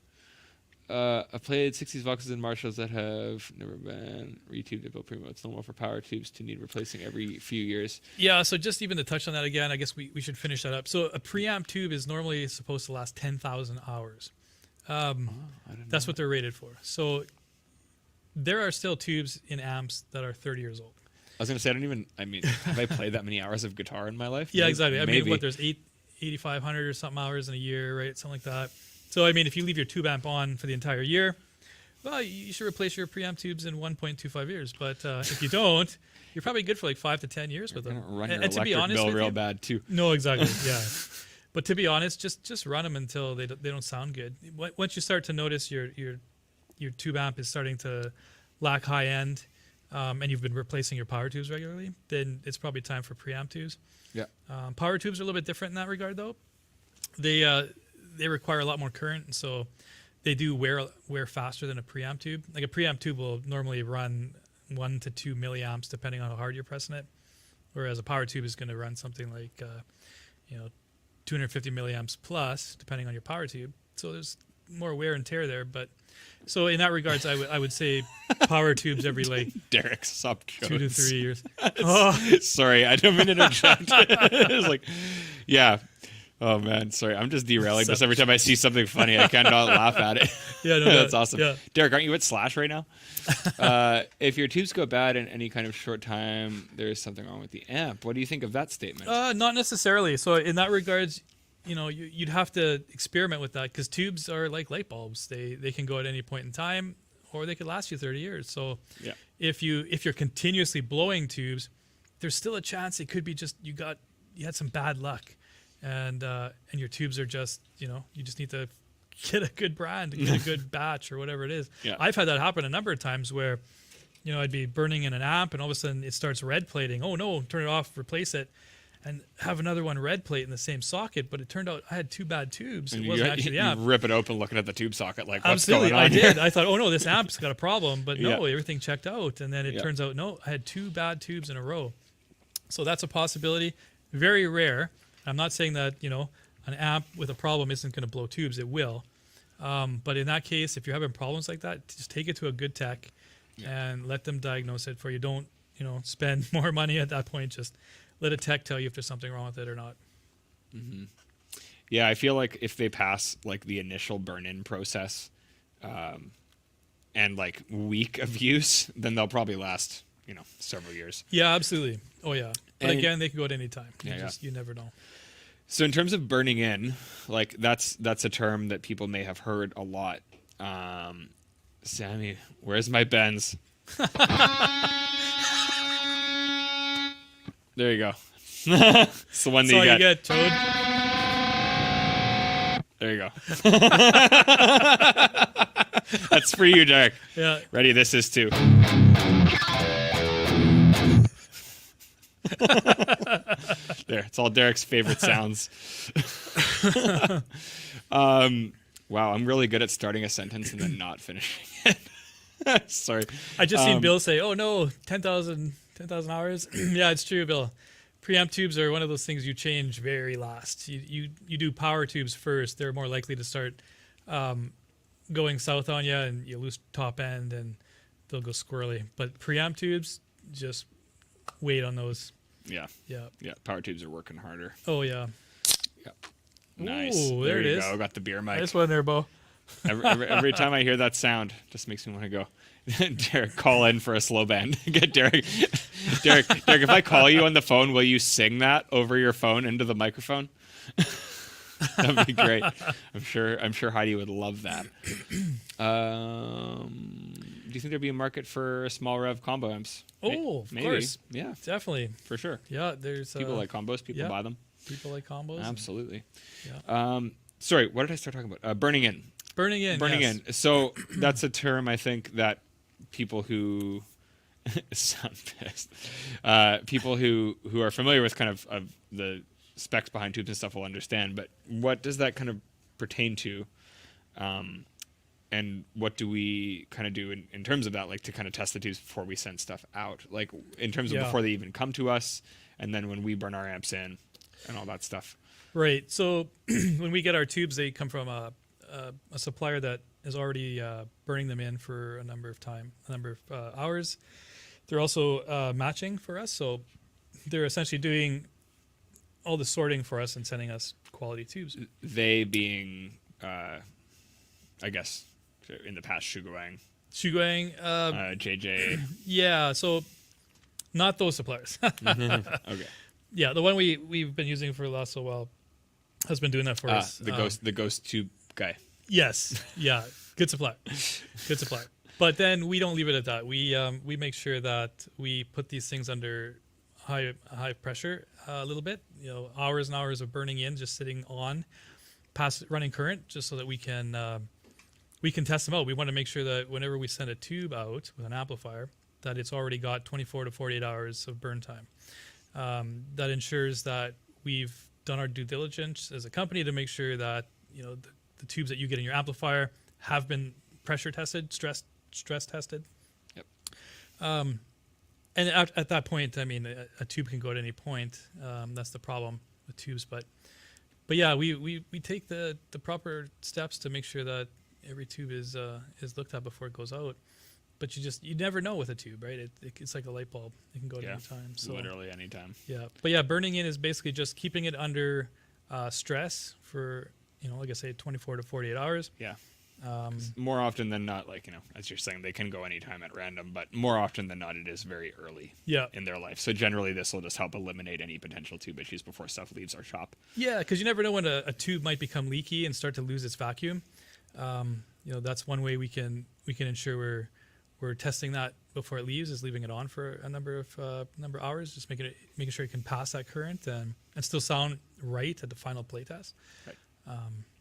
I've played 60s Voxes and Marshalls that have never been retubed at Primo. It's normal for power tubes to need replacing every few years. Yeah, so just even to touch on that again, I guess we should finish that up. So a preamp tube is normally supposed to last 10,000 hours. That's what they're rated for. So there are still tubes in amps that are 30 years old. I was gonna say have I played that many hours of guitar in my life? Yeah, exactly. I Maybe. mean, what, there's 8,500 or something hours in a year, right? Something like that. So, I mean, if you leave your tube amp on for the entire year, well, you should replace your preamp tubes in 1.25 years. But if you don't, you're probably good for like 5 to 10 years with You're them. gonna run your And to be electric honest bill with real you, bad too. no, exactly, yeah. But to be honest, just run them until they don't sound good. Once you start to notice your tube amp is starting to lack high end, and you've been replacing your power tubes regularly, then it's probably time for preamp tubes. Yeah. Power tubes are a little bit different in that regard, though. They require a lot more current, and so they do wear faster than a preamp tube. Like a preamp tube will normally run 1 to 2 milliamps depending on how hard you're pressing it, whereas a power tube is going to run something like 250 milliamps plus depending on your power tube. So there's more wear and tear there. But so in that regards, I would say power tubes every like Derek, stop 2 to 3 years. Sorry, I don't mean to interject. It's like, yeah. Oh man, sorry. I'm just derailing this every time I see something funny. I cannot laugh at it. Yeah, no, That's awesome. Yeah. Derek, aren't you at Slash right now? If your tubes go bad in any kind of short time, there is something wrong with the amp. What do you think of that statement? Not necessarily. So in that regards, you'd have to experiment with that because tubes are like light bulbs. They can go at any point in time, or they could last you 30 years. So Yeah. if you're continuously blowing tubes, there's still a chance it could be just you had some bad luck, and your tubes are just you just need to get a good brand, get a good batch or whatever it is. Yeah. I've had that happen a number of times where I'd be burning in an amp and all of a sudden it starts red plating. Oh no, turn it off, replace it, and have another one red plate in the same socket. But it turned out I had 2 bad tubes. And It wasn't actually the amp. you rip it open looking at the tube socket like, what's Absolutely, going on I here? did. I thought, oh no, this amp's got a problem, but no, Yeah. everything checked out. And then it Yeah. turns out, no, I had 2 bad tubes in a row. So that's a possibility. Very rare. I'm not saying that an amp with a problem isn't going to blow tubes. It will. But in that case, if you're having problems like that, just take it to a good tech and let them diagnose it for you. Don't spend more money at that point. Just let a tech tell you if there's something wrong with it or not. Yeah, I feel like if they pass like the initial burn-in process and like week of use, then they'll probably last several years. Yeah, absolutely. Oh yeah. But And- again, they can go at any time. Yeah, You never know. So in terms of burning in, like that's a term that people may have heard a lot. Sammy, where's my Benz? There you go. It's the one That's all that you get, Toad. There you go. That's for you, Derek. Yeah. Ready? This is too. There, it's all Derek's favorite sounds. Wow, I'm really good at starting a sentence and then not finishing it. Sorry. I just seen Bill say, "Oh no, 10,000 hours." Yeah, it's true, Bill. Preamp tubes are one of those things you change very last. You do power tubes first. They're more likely to start going south on you, and you lose top end, and they'll go squirrely. But preamp tubes, just wait on those. Yeah. Yeah. Yeah. Power tubes are working harder. Oh yeah. Nice. Ooh, there it you is. go. Got the beer mic. Nice one there, Bo. Every time I hear that sound, just makes me want to go. Derek, call in for a slow band. Get Derek. Derek, if I call you on the phone, will you sing that over your phone into the microphone? That'd be great. I'm sure Heidi would love that. Do you think there'd be a market for small rev combo amps? Oh, of Maybe. course. Yeah, Definitely. for sure. Yeah, there's People like combos. People yeah. buy them. people like combos. Absolutely. Yeah. Sorry, what did I start talking about? Burning in. Burning in. Burning yes. in. So that's a term I think that people who sound pissed, people who are familiar with kind of the specs behind tubes and stuff will understand. But what does that kind of pertain to? And what do we kind of do in terms of that, like to kind of test the tubes before we send stuff out, like in terms of before they even come to us, and then when we burn our amps in and all that stuff. Right. So when we get our tubes, they come from a supplier that is already burning them in for a number of hours. They're also matching for us, so they're essentially doing all the sorting for us and sending us quality tubes. They being, I guess, in the past, Shuguang, JJ. Yeah. So not those suppliers. Okay. Yeah, the one we've been using for the last little while has been doing that for us. The ghost tube guy. Yes. Yeah. Good supply. Good supply. But then we don't leave it at that. We make sure that we put these things under high pressure a little bit. You know, hours and hours of burning in, just sitting on, running current, just so that we can test them out. We want to make sure that whenever we send a tube out with an amplifier, that it's already got 24 to 48 hours of burn time. That ensures that we've done our due diligence as a company to make sure that the tubes that you get in your amplifier have been pressure tested, stress tested. Yep. And at that point, I mean, a tube can go at any point. That's the problem with tubes, but yeah, we take the proper steps to make sure that every tube is looked at before it goes out. But you never know with a tube, right? It's like a light bulb. It can go at any time. So literally any time. Yeah, but yeah, burning in is basically just keeping it under stress for like I say, 24 to 48 hours. Yeah. More often than not, like as you're saying, they can go anytime at random, but more often than not, it is very early. Yeah. In their life. So generally, this will just help eliminate any potential tube issues before stuff leaves our shop. Yeah, because you never know when a tube might become leaky and start to lose its vacuum. That's one way we can ensure we're testing that before it leaves, is leaving it on for a number of hours, just making sure it can pass that current and still sound right at the final play test. Right.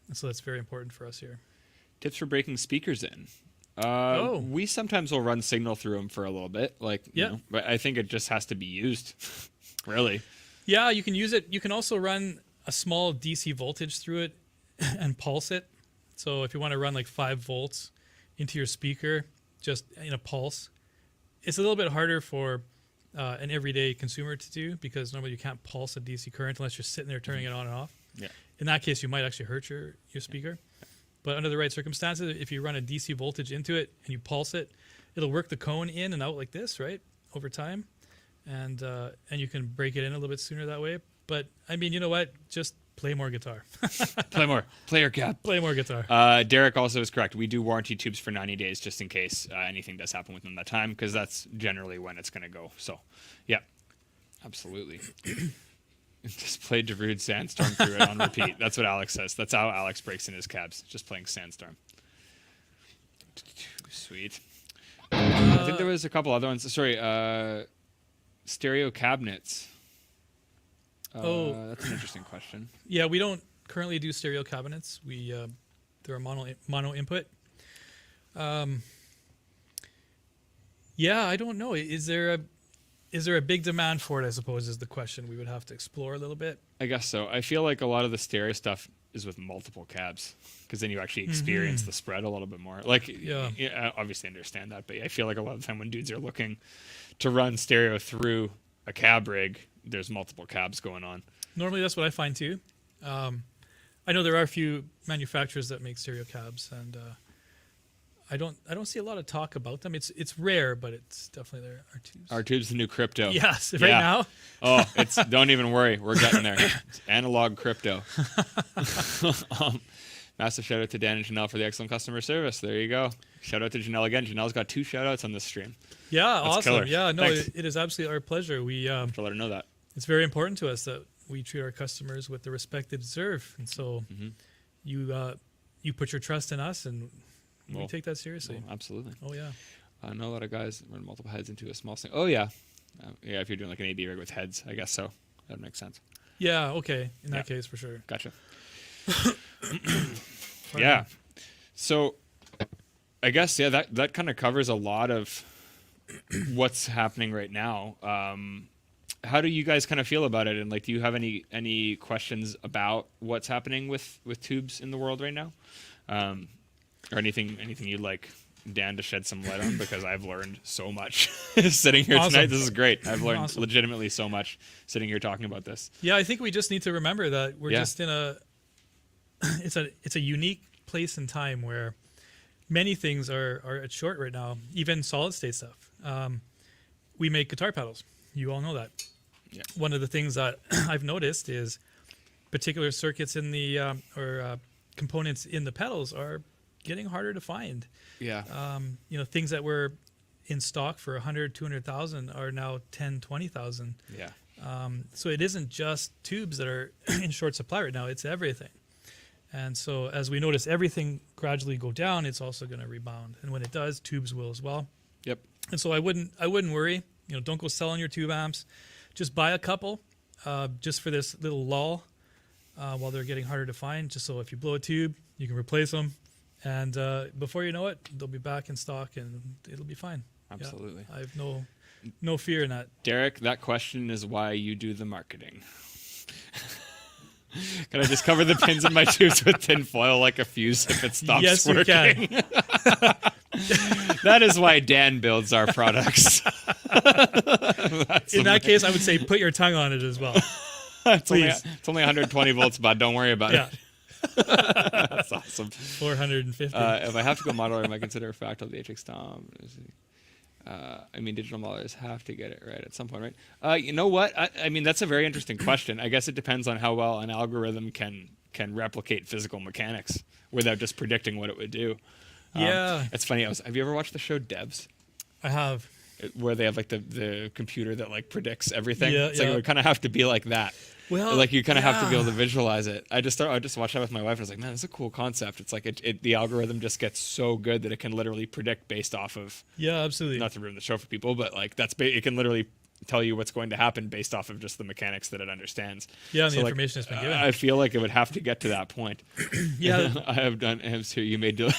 And so that's very important for us here. Tips for breaking speakers in. We sometimes will run signal through them for a little bit, but I think it just has to be used. Really. Yeah, you can use it. You can also run a small DC voltage through it and pulse it. So if you want to run like 5 volts into your speaker, just in a pulse, it's a little bit harder for an everyday consumer to do, because normally you can't pulse a DC current unless you're sitting there turning it on and off. Yeah. In that case, you might actually hurt your speaker. But under the right circumstances, if you run a DC voltage into it and you pulse it, it'll work the cone in and out like this, right, over time, and you can break it in a little bit sooner that way. But I mean, you know what? Just play more guitar. Play more. Play your cap. Play more guitar. Derek also is correct. We do warranty tubes for 90 days just in case anything does happen within that time, because that's generally when it's going to go. So, yeah, absolutely. Just play Darude Sandstorm through it on repeat. That's what Alex says. That's how Alex breaks in his cabs, just playing Sandstorm. Sweet. I think there was a couple other ones. Sorry, stereo cabinets. That's an interesting question. Yeah, we don't currently do stereo cabinets. They're a mono input. Yeah, I don't know. Is there a big demand for it, I suppose, is the question we would have to explore a little bit. I guess so. I feel like a lot of the stereo stuff is with multiple cabs, because then you actually experience the spread a little bit more. Like, yeah, I obviously understand that, but I feel like a lot of the time when dudes are looking to run stereo through a cab rig, there's multiple cabs going on. Normally that's what I find too. I know there are a few manufacturers that make stereo cabs, and I don't see a lot of talk about them. It's rare, but it's definitely there. Our tube's the new crypto. Yes, right now. Oh, don't even worry. We're getting there. It's analog crypto. Massive shout out to Dan and Janelle for the excellent customer service. There you go. Shout out to Janelle again. Janelle's got 2 shout outs on this stream. Yeah, That's awesome. killer. Yeah, no, Thanks. it is absolutely our pleasure. We To let her know that. it's very important to us that we treat our customers with the respect they deserve, and so you put your trust in us, and we Well, take that seriously. Well, absolutely. Oh yeah. I know a lot of guys run multiple heads into a small thing. Oh yeah, yeah. If you're doing like an AD rig with heads, I guess so. That makes sense. Yeah. Okay. In that case, for sure. Gotcha. Yeah. So, I guess that kind of covers a lot of what's happening right now. How do you guys kind of feel about it? And like, do you have any questions about what's happening with tubes in the world right now, or anything you'd like Dan to shed some light on? Because I've learned so much sitting here tonight. This is great. I've learned legitimately so much sitting here talking about this. Yeah, I think we just need to remember that we're just in a it's a unique place and time where many things are at short right now, even solid state stuff. We make guitar pedals. You all know that. Yeah. One of the things that I've noticed is particular circuits in the components in the pedals are getting harder to find. Yeah. Things that were in stock for 100, 200,000 are now 10, 20,000. Yeah. So it isn't just tubes that are in short supply right now, it's everything. And so as we notice everything gradually go down, it's also going to rebound. And when it does, tubes will as well. Yep. And so I wouldn't worry. Don't go selling your tube amps. Just buy a couple just for this little lull while they're getting harder to find. Just so if you blow a tube, you can replace them. And before you know it, they'll be back in stock and it'll be fine. Absolutely. Yeah, I have no fear in that. Derek, that question is why you do the marketing. Can I just cover the pins in my tubes with tin foil like a fuse if it stops yes, working? You can. That is why Dan builds our products. In that case, I would say put your tongue on it as well. It's only 120 volts, bud. Don't worry about Yeah. it. That's awesome. 450. If I have to go modular, I might consider a fractal the HX Tom. Digital modelers have to get it right at some point, right? You know what? I mean, that's a very interesting question. I guess it depends on how well an algorithm can replicate physical mechanics without just predicting what it would do. Yeah. It's funny. Have you ever watched the show Devs? I have. Where they have like the computer that like predicts everything. Yeah, It's like it would kind of have to be like that. Well, Like you kind of have to be able to visualize it. I just watched that with my wife. And I was like, man, this is a cool concept. It's like the algorithm just gets so good that it can literally predict based off of. Yeah, absolutely. Not to ruin the show for people, but like it can literally tell you what's going to happen based off of just the mechanics that it understands. Yeah, and So, the like, information has been given. I feel like it would have to get to that point. Yeah. I have done amps here you may do.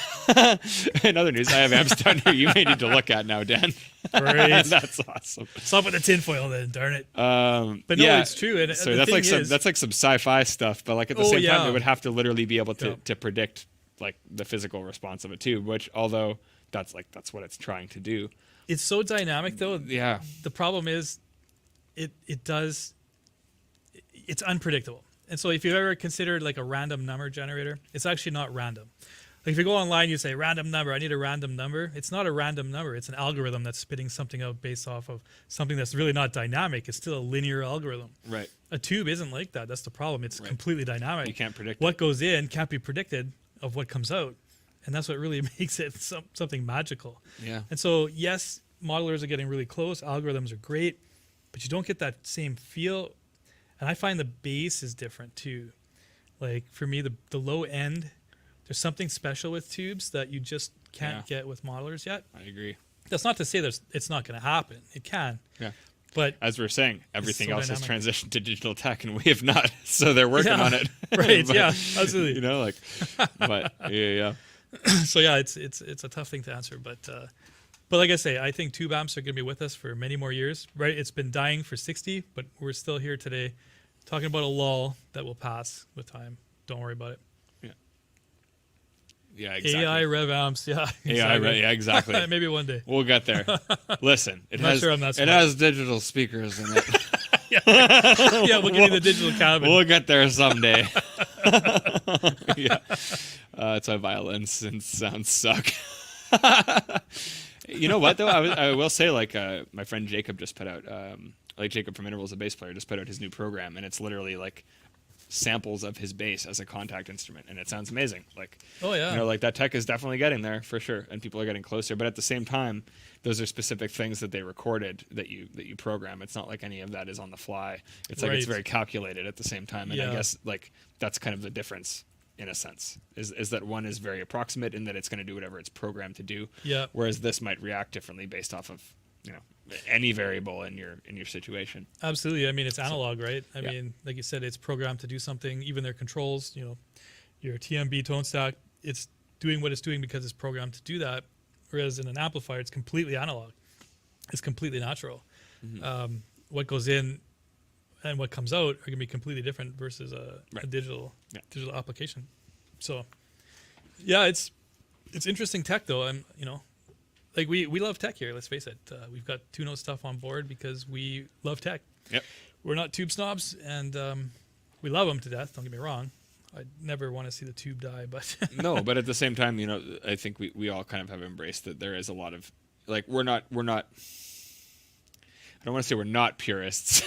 In other news, I have amps down here you may need to look at now, Dan. Great. That's awesome. Stop with the tinfoil then, darn it. But no, yeah, it's true. And so the that's thing like is, that's like some sci-fi stuff, but like at the Oh, same yeah. time, it would have to literally be able to, Yeah. to predict like the physical response of a tube, which although that's what it's trying to do. it's so dynamic though. Yeah. The problem is it's unpredictable. And so if you've ever considered like a random number generator, it's actually not random. Like if you go online, you say random number, I need a random number. It's not a random number. It's an algorithm that's spitting something out based off of something that's really not dynamic. It's still a linear algorithm. Right. A tube isn't like that. That's the problem. It's Right. completely dynamic. You can't predict What goes in can't be predicted of what comes out. And that's what really makes it something magical. Yeah. And so, yes, modelers are getting really close. Algorithms are great, but you don't get that same feel. And I find the bass is different too. Like for me, the low end, there's something special with tubes that you just can't get with modelers yet. I agree. That's not to say it's not going to happen. It can. Yeah. But As we were saying, everything so else has dynamic. transitioned to digital tech, and we have not. So they're working Yeah. on it. Right, But, yeah, absolutely. You know, like, but yeah. so yeah, it's a tough thing to answer, but like I say, I think tube amps are going to be with us for many more years. Right? It's been dying for 60, but we're still here today, talking about a lull that will pass with time. Don't worry about it. Yeah, exactly. AI rev amps, yeah. AI, right? Yeah, exactly. Maybe one day. We'll get there. Listen, it Not has sure I'm that it smart. has digital speakers in it. Yeah, we'll give you the digital cabin. We'll get there someday. Yeah, that's why violins and sounds suck. You know what though? I will say, like, my friend Jacob just put out, like Jacob from Intervals, a bass player, just put out his new program, and it's literally like samples of his bass as a contact instrument, and it sounds amazing. Like, Oh yeah. you know, like that tech is definitely getting there for sure, and people are getting closer. But at the same time, those are specific things that they recorded that you program. It's not like any of that is on the fly. It's like it's Right. very calculated at the same time, and I Yeah. guess like that's kind of the difference in a sense. Is that one is very approximate in that it's going to do whatever it's programmed to do, Yeah. whereas this might react differently based off of, you know, any variable in your situation. Absolutely. I mean, it's analog, right? I yeah. mean, like you said, it's programmed to do something. Even their controls, you know, your TMB tone stack, it's doing what it's doing because it's programmed to do that. Whereas in an amplifier, it's completely analog. It's completely natural. What goes in and what comes out are going to be completely different versus a Right. digital Yeah. digital application. So, yeah, it's interesting tech though. You know, like we love tech here. Let's face it. We've got two-note stuff on board because we love tech. Yep. We're not tube snobs, and we love them to death. Don't get me wrong. I never want to see the tube die, but No, but at the same time, you know, I think we all kind of have embraced that there is a lot of, like, we're not I don't want to say we're not purists,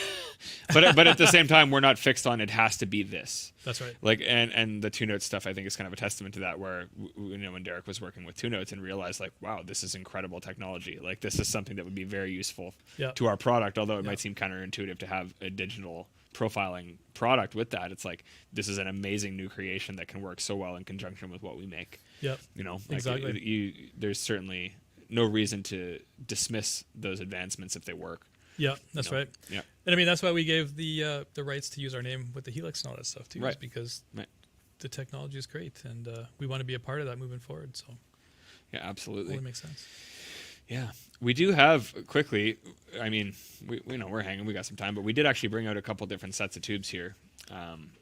but at the same time, we're not fixed on it has to be this. that's right. Like, and the two note stuff, I think, is kind of a testament to that, where, you know, when Derek was working with two notes and realized, like, wow, this is incredible technology. Like, this is something that would be very useful Yeah. to our product, although it might seem counterintuitive to have a digital profiling product with that. It's like, this is an amazing new creation that can work so well in conjunction with what we make. Yep. You know, like, Exactly. there's certainly no reason to dismiss those advancements if they work. Yeah, that's right. Yeah. And I mean, that's why we gave the rights to use our name with the Helix and all that stuff too, is Right. because Right. the technology is great, and we want to be a part of that moving forward. So Yeah, absolutely. it makes sense. Yeah, we do have quickly. I mean, we know we're hanging. We got some time, but we did actually bring out a couple different sets of tubes here.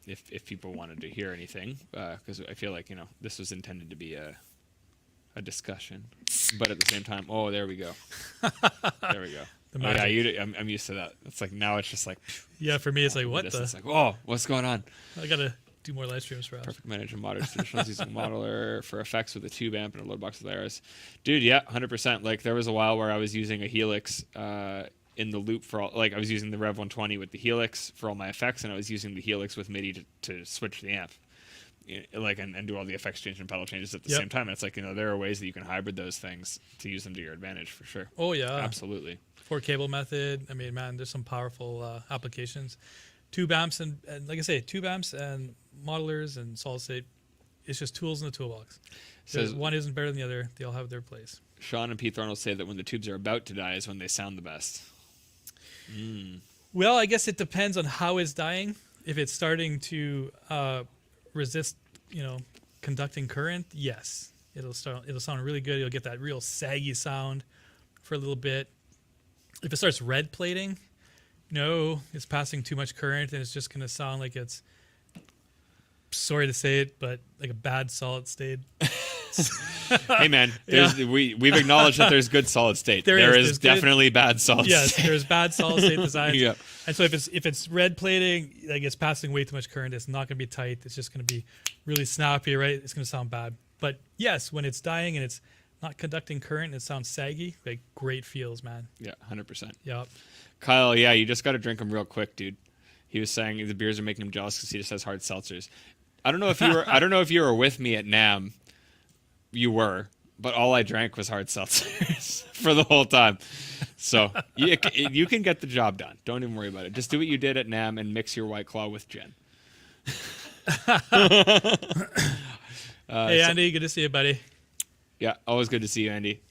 If people wanted to hear anything, because I feel like, you know, this was intended to be a discussion, but at the same time, oh, there we go. There we go. The Oh, yeah, magic. I'm used to that. It's like now it's just like Yeah, for me, it's like, what this. the? It's like, oh, what's going on? I gotta do more live streams perhaps. Perfect manage and modern traditionals using a modeler for effects with a tube amp and a load box with IRs. Dude, yeah, 100%. Like, there was a while where I was using a Helix in the loop for all, like, I was using the Rev 120 with the Helix for all my effects, and I was using the Helix with MIDI to switch the amp. Like, and do all the effects change and pedal changes at the Yep. same time. And it's like, you know, there are ways that you can hybrid those things to use them to your advantage for sure. Oh yeah, Absolutely. four cable method. I mean, man, there's some powerful applications. Tube amps and like I say, tube amps and modelers and solid state. It's just tools in the toolbox. Says One isn't better than the other. They all have their place. Sean and Pete Thornell say that when the tubes are about to die is when they sound the best. Well, I guess it depends on how it's dying. If it's starting to resist, you know, conducting current, yes, it'll sound really good. You'll get that real saggy sound for a little bit. If it starts red plating, no, it's passing too much current, and it's just going to sound like it's, sorry to say it, but like a bad solid state. Hey man, we've acknowledged that there's good solid state. There is there's good- definitely bad solid Yes, state. there's bad solid state designs. Yeah. And so if it's red plating, like it's passing way too much current, it's not going to be tight. It's just going to be really snappy, right? It's going to sound bad. But yes, when it's dying and it's not conducting current and it sounds saggy, like great feels, man. Yeah, 100%. Yeah. Kyle, yeah, you just got to drink them real quick, dude. He was saying the beers are making him jealous because he just has hard seltzers. I don't know if you were with me at NAM. You were, but all I drank was hard seltzers for the whole time. So you can get the job done. Don't even worry about it. Just do what you did at NAM and mix your White Claw with gin. Hey, Andy, good to see you, buddy. Yeah, always good to see you, Andy.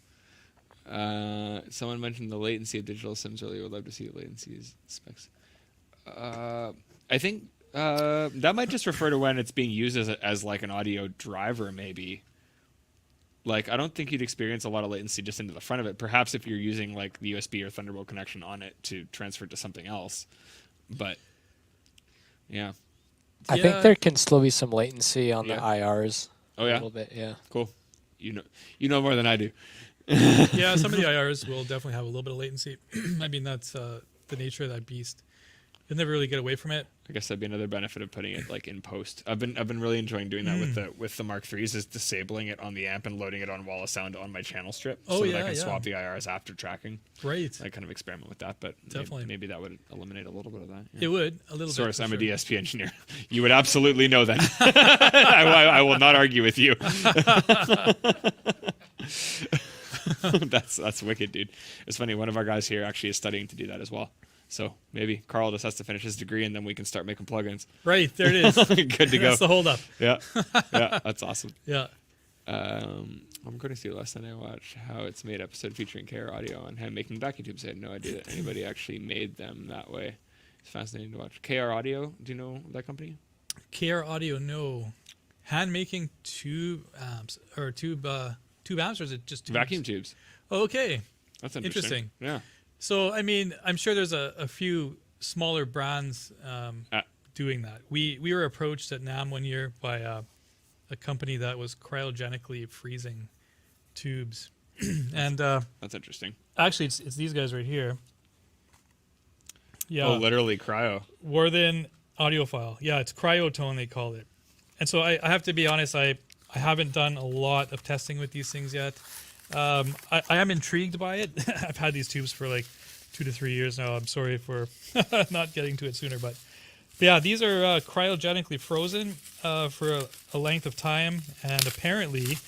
Someone mentioned the latency of digital sims earlier. Would love to see the latency specs. I think that might just refer to when it's being used as like an audio driver, maybe. Like, I don't think you'd experience a lot of latency just into the front of it. Perhaps if you're using like the USB or Thunderbolt connection on it to transfer it to something else. But yeah. I think there can still be some latency on the Yeah. IRs. Oh A yeah. little bit, yeah. Cool. You know more than I do. Yeah, some of the IRs will definitely have a little bit of latency. I mean, that's the nature of that beast. you'll never really get away from it. I guess that'd be another benefit of putting it like in post. I've been really enjoying doing that with the Mark IIIs, is disabling it on the amp and loading it on wall of sound on my channel strip, so that I can swap the IRs after tracking. Right. I kind of experiment with that, but Definitely. maybe that would eliminate a little bit of that. Yeah. It would a little Source, bit. I'm a DSP engineer. You would absolutely know that. I will not argue with you. That's wicked, dude. It's funny. One of our guys here actually is studying to do that as well. So maybe Carl just has to finish his degree and then we can start making plugins. Right, there it is. Good to go. That's the holdup. Yeah, that's awesome. Yeah. I'm going to see last night I watched How It's Made episode featuring KR Audio on hand making vacuum tubes. I had no idea that anybody actually made them that way. It's fascinating to watch. KR Audio, do you know that company? KR Audio, no. Hand making tube amps or tube amps, or is it just tubes? Vacuum tubes. Oh, okay. That's interesting. Yeah. So, I mean, I'm sure there's a few smaller brands doing that. We were approached at NAMM one year by a company that was cryogenically freezing tubes. And that's interesting. Actually, it's these guys right here. Yeah. Oh, literally cryo. Worthen Audiophile. Yeah, it's cryotone, they call it. And so I have to be honest, I haven't done a lot of testing with these things yet. I am intrigued by it. I've had these tubes for like 2 to 3 years now. I'm sorry for not getting to it sooner, but yeah, these are cryogenically frozen for a length of time, and apparently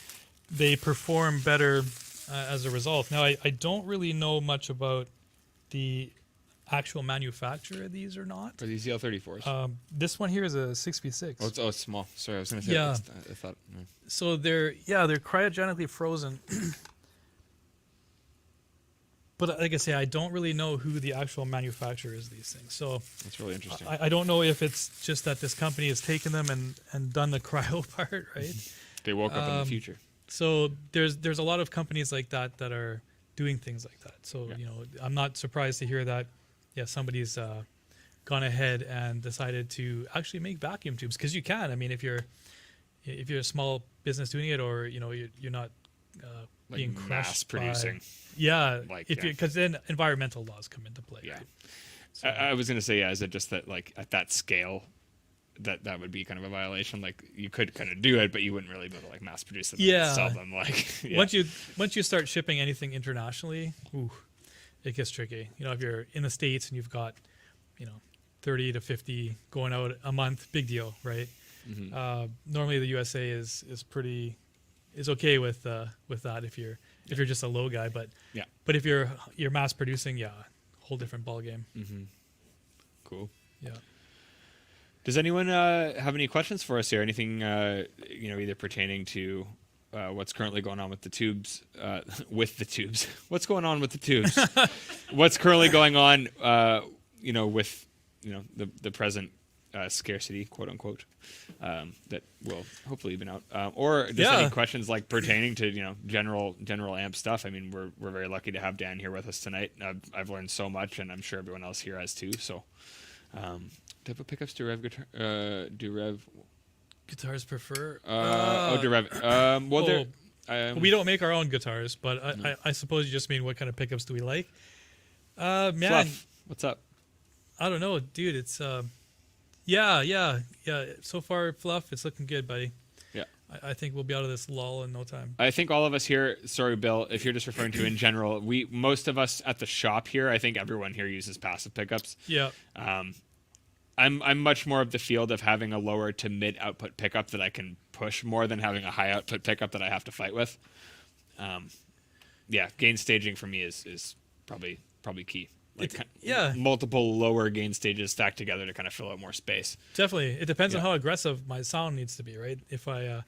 they perform better as a result. Now, I don't really know much about the actual manufacturer of these or not. Are these EL34s? This one here is a 6v6. Oh, it's small. Sorry, I was going to say. Yeah. I thought. So they're cryogenically frozen. But like I say, I don't really know who the actual manufacturer is of these things. So that's really interesting. I don't know if it's just that this company has taken them and done the cryo part, right? They woke up in the future. So there's a lot of companies like that are doing things like that. So I'm not surprised to hear that. Yeah, somebody's gone ahead and decided to actually make vacuum tubes, because you can. I mean, if you're a small business doing it, or you're not being like crushed mass producing. Because then environmental laws come into play. Yeah, right? So, I was gonna say, is it just that like at that scale, that would be kind of a violation? Like you could kind of do it, but you wouldn't really be able to like mass produce them and sell them. Like once you start shipping anything internationally, it gets tricky. If you're in the States and you've got 30 to 50 going out a month, big deal, right? Mm-hmm. Normally the USA is okay with that if you're just a low guy, but if you're mass producing, whole different ball game. Mm-hmm. Cool. Yeah. Does anyone have any questions for us here? Anything either pertaining to what's currently going on with the tubes? What's going on with the tubes? What's currently going on? With the present scarcity, quote unquote, that will hopefully even out. Or just any questions like pertaining to general amp stuff. I mean, we're very lucky to have Dan here with us tonight. I've learned so much, and I'm sure everyone else here has too. So, type of pickups do Rev guitars prefer? Do Rev? We don't make our own guitars, but I suppose you just mean what kind of pickups do we like? Man, Fluff. What's up? I don't know, dude. It's yeah. So far, Fluff, it's looking good, buddy. Yeah. I think we'll be out of this lull in no time. I think all of us here, sorry, Bill, if you're just referring to in general, most of us at the shop here, I think everyone here uses passive pickups. Yeah. I'm much more of the field of having a lower to mid output pickup that I can push more than having a high output pickup that I have to fight with. Gain staging for me is probably key. Multiple lower gain stages stacked together to kind of fill out more space. Definitely. It depends on how aggressive my sound needs to be, right? If I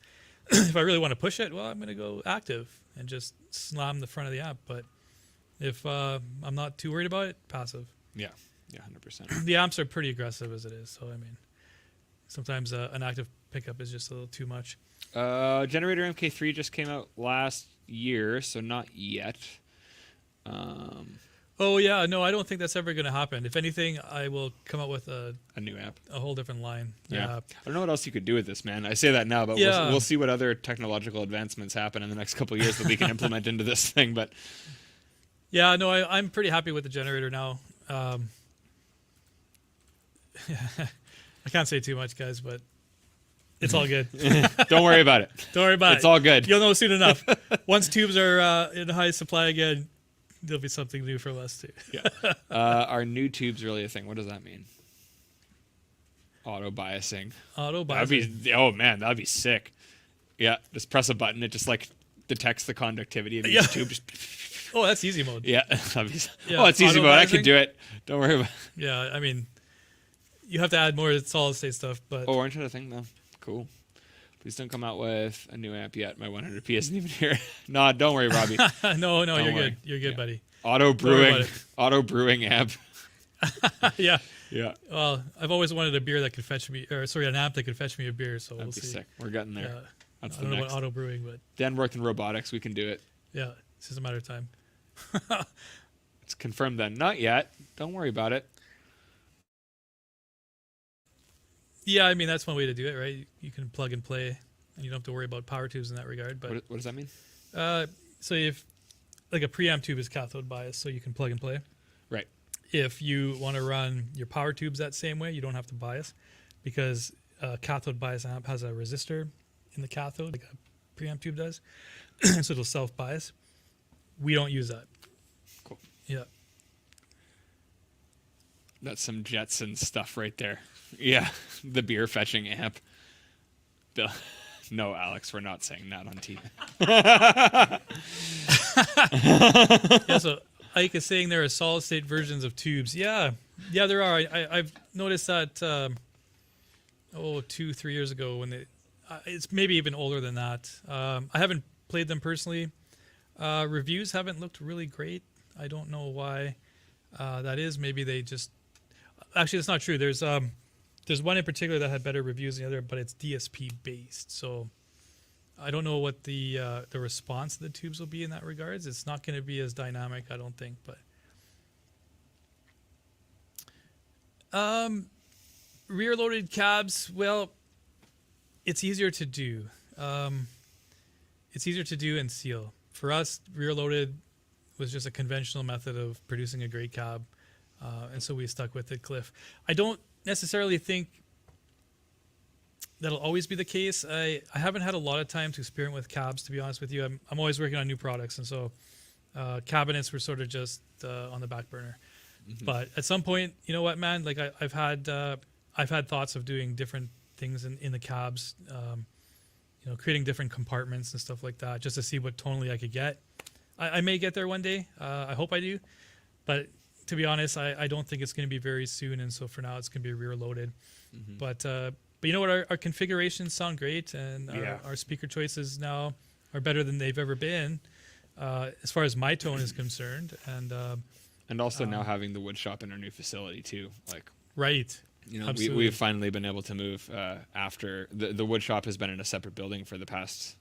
if I really want to push it, well, I'm going to go active and just slam the front of the amp. But if I'm not too worried about it, passive. Yeah, 100%. The amps are pretty aggressive as it is. So, I mean, sometimes an active pickup is just a little too much. Generator MK3 just came out last year, so not yet. Oh yeah, no, I don't think that's ever going to happen. If anything, I will come up with a new amp, a whole different line. Yeah. I don't know what else you could do with this, man. I say that now, but we'll see what other technological advancements happen in the next couple of years that we can implement into this thing. But yeah, no, I'm pretty happy with the generator now. I can't say too much, guys, but it's all good. Don't worry about it. Don't worry about it. It's all good. You'll know soon enough. Once tubes are in high supply again, there'll be something new from us too. Yeah. Are new tubes really a thing? What does that mean? Auto biasing. Auto That'd biasing. be, oh man, that'd be sick. Yeah, just press a button. It just like detects the conductivity of each Yeah. tube. Just, Oh, that's easy mode. yeah. That'd be, Yeah, oh, it's easy auto mode. I biasing. can do it. Don't worry about it. Yeah, I mean, you have to add more solid state stuff, but Oh, aren't you a thing though? Cool. Please don't come out with a new amp yet. My 100p isn't even here. Nah, don't worry, Robbie. no, Don't you're worry. good. You're good, Yeah. buddy. Auto worry brewing. about it. Auto brewing amp. Yeah. Yeah. Well, I've always wanted a beer that could fetch me, or sorry, an amp that could fetch me a beer. So That'd we'll be see. sick. We're getting there. Yeah. That's I the don't know next. about auto brewing, but Dan worked in robotics. We can do it. yeah, it's just a matter of time. It's confirmed then. Not yet. Don't worry about it. Yeah, I mean that's one way to do it, right? You can plug and play, and you don't have to worry about power tubes in that regard. But What does that mean? so if like a preamp tube is cathode bias, so you can plug and play. Right. If you want to run your power tubes that same way, you don't have to bias, because cathode bias amp has a resistor in the cathode, like a preamp tube does, so it'll self bias. We don't use that. Cool. Yeah. That's some Jetson stuff right there. Yeah. The beer fetching amp. Bill. No, Alex, we're not saying that on TV. Yeah, so Ike is saying there are solid state versions of tubes. Yeah, there are. I've noticed that 2-3 years ago when they, it's maybe even older than that. I haven't played them personally. Reviews haven't looked really great. I don't know why that is. Maybe they just, actually that's not true. There's one in particular that had better reviews than the other, but it's DSP based. So I don't know what the response of the tubes will be in that regards. It's not going to be as dynamic, I don't think. But rear loaded cabs, well, it's easier to do. It's easier to do and seal. For us, rear loaded was just a conventional method of producing a great cab, and so we stuck with it, Cliff. I don't necessarily think that'll always be the case. I haven't had a lot of time to experiment with cabs, to be honest with you. I'm always working on new products, and so cabinets were sort of just on the back burner. Mm-hmm. But at some point, you know what, man? Like I've had thoughts of doing different things in the cabs, creating different compartments and stuff like that, just to see what tonally I could get. I may get there one day. I hope I do, but to be honest, I don't think it's going to be very soon. And so for now, it's going to be rear loaded. Mm-hmm. But you know what? Our configurations sound great, and our speaker choices now are better than they've ever been, as far as my tone is concerned. And also now having the wood shop in our new facility too. Like, right. We've finally been able to move after the wood shop has been in a separate building for the past.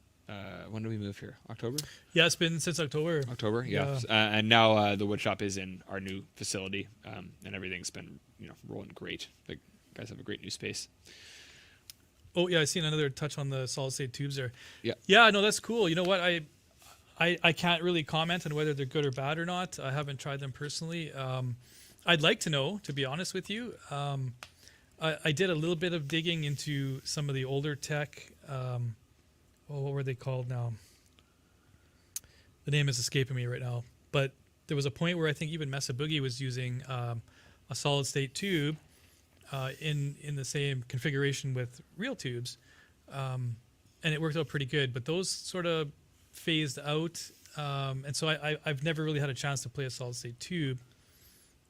When did we move here? October? Yeah, it's been since October. October, yeah. And now the wood shop is in our new facility, and everything's been rolling great. Like, you guys have a great new space. Oh yeah, I seen another touch on the solid state tubes there. Yeah. Yeah, no, that's cool. You know what? I can't really comment on whether they're good or bad or not. I haven't tried them personally. I'd like to know, to be honest with you. I did a little bit of digging into some of the older tech. What were they called now? The name is escaping me right now. But there was a point where I think even Mesa Boogie was using a solid state tube in the same configuration with real tubes, and it worked out pretty good. But those sort of phased out, and so I've never really had a chance to play a solid state tube.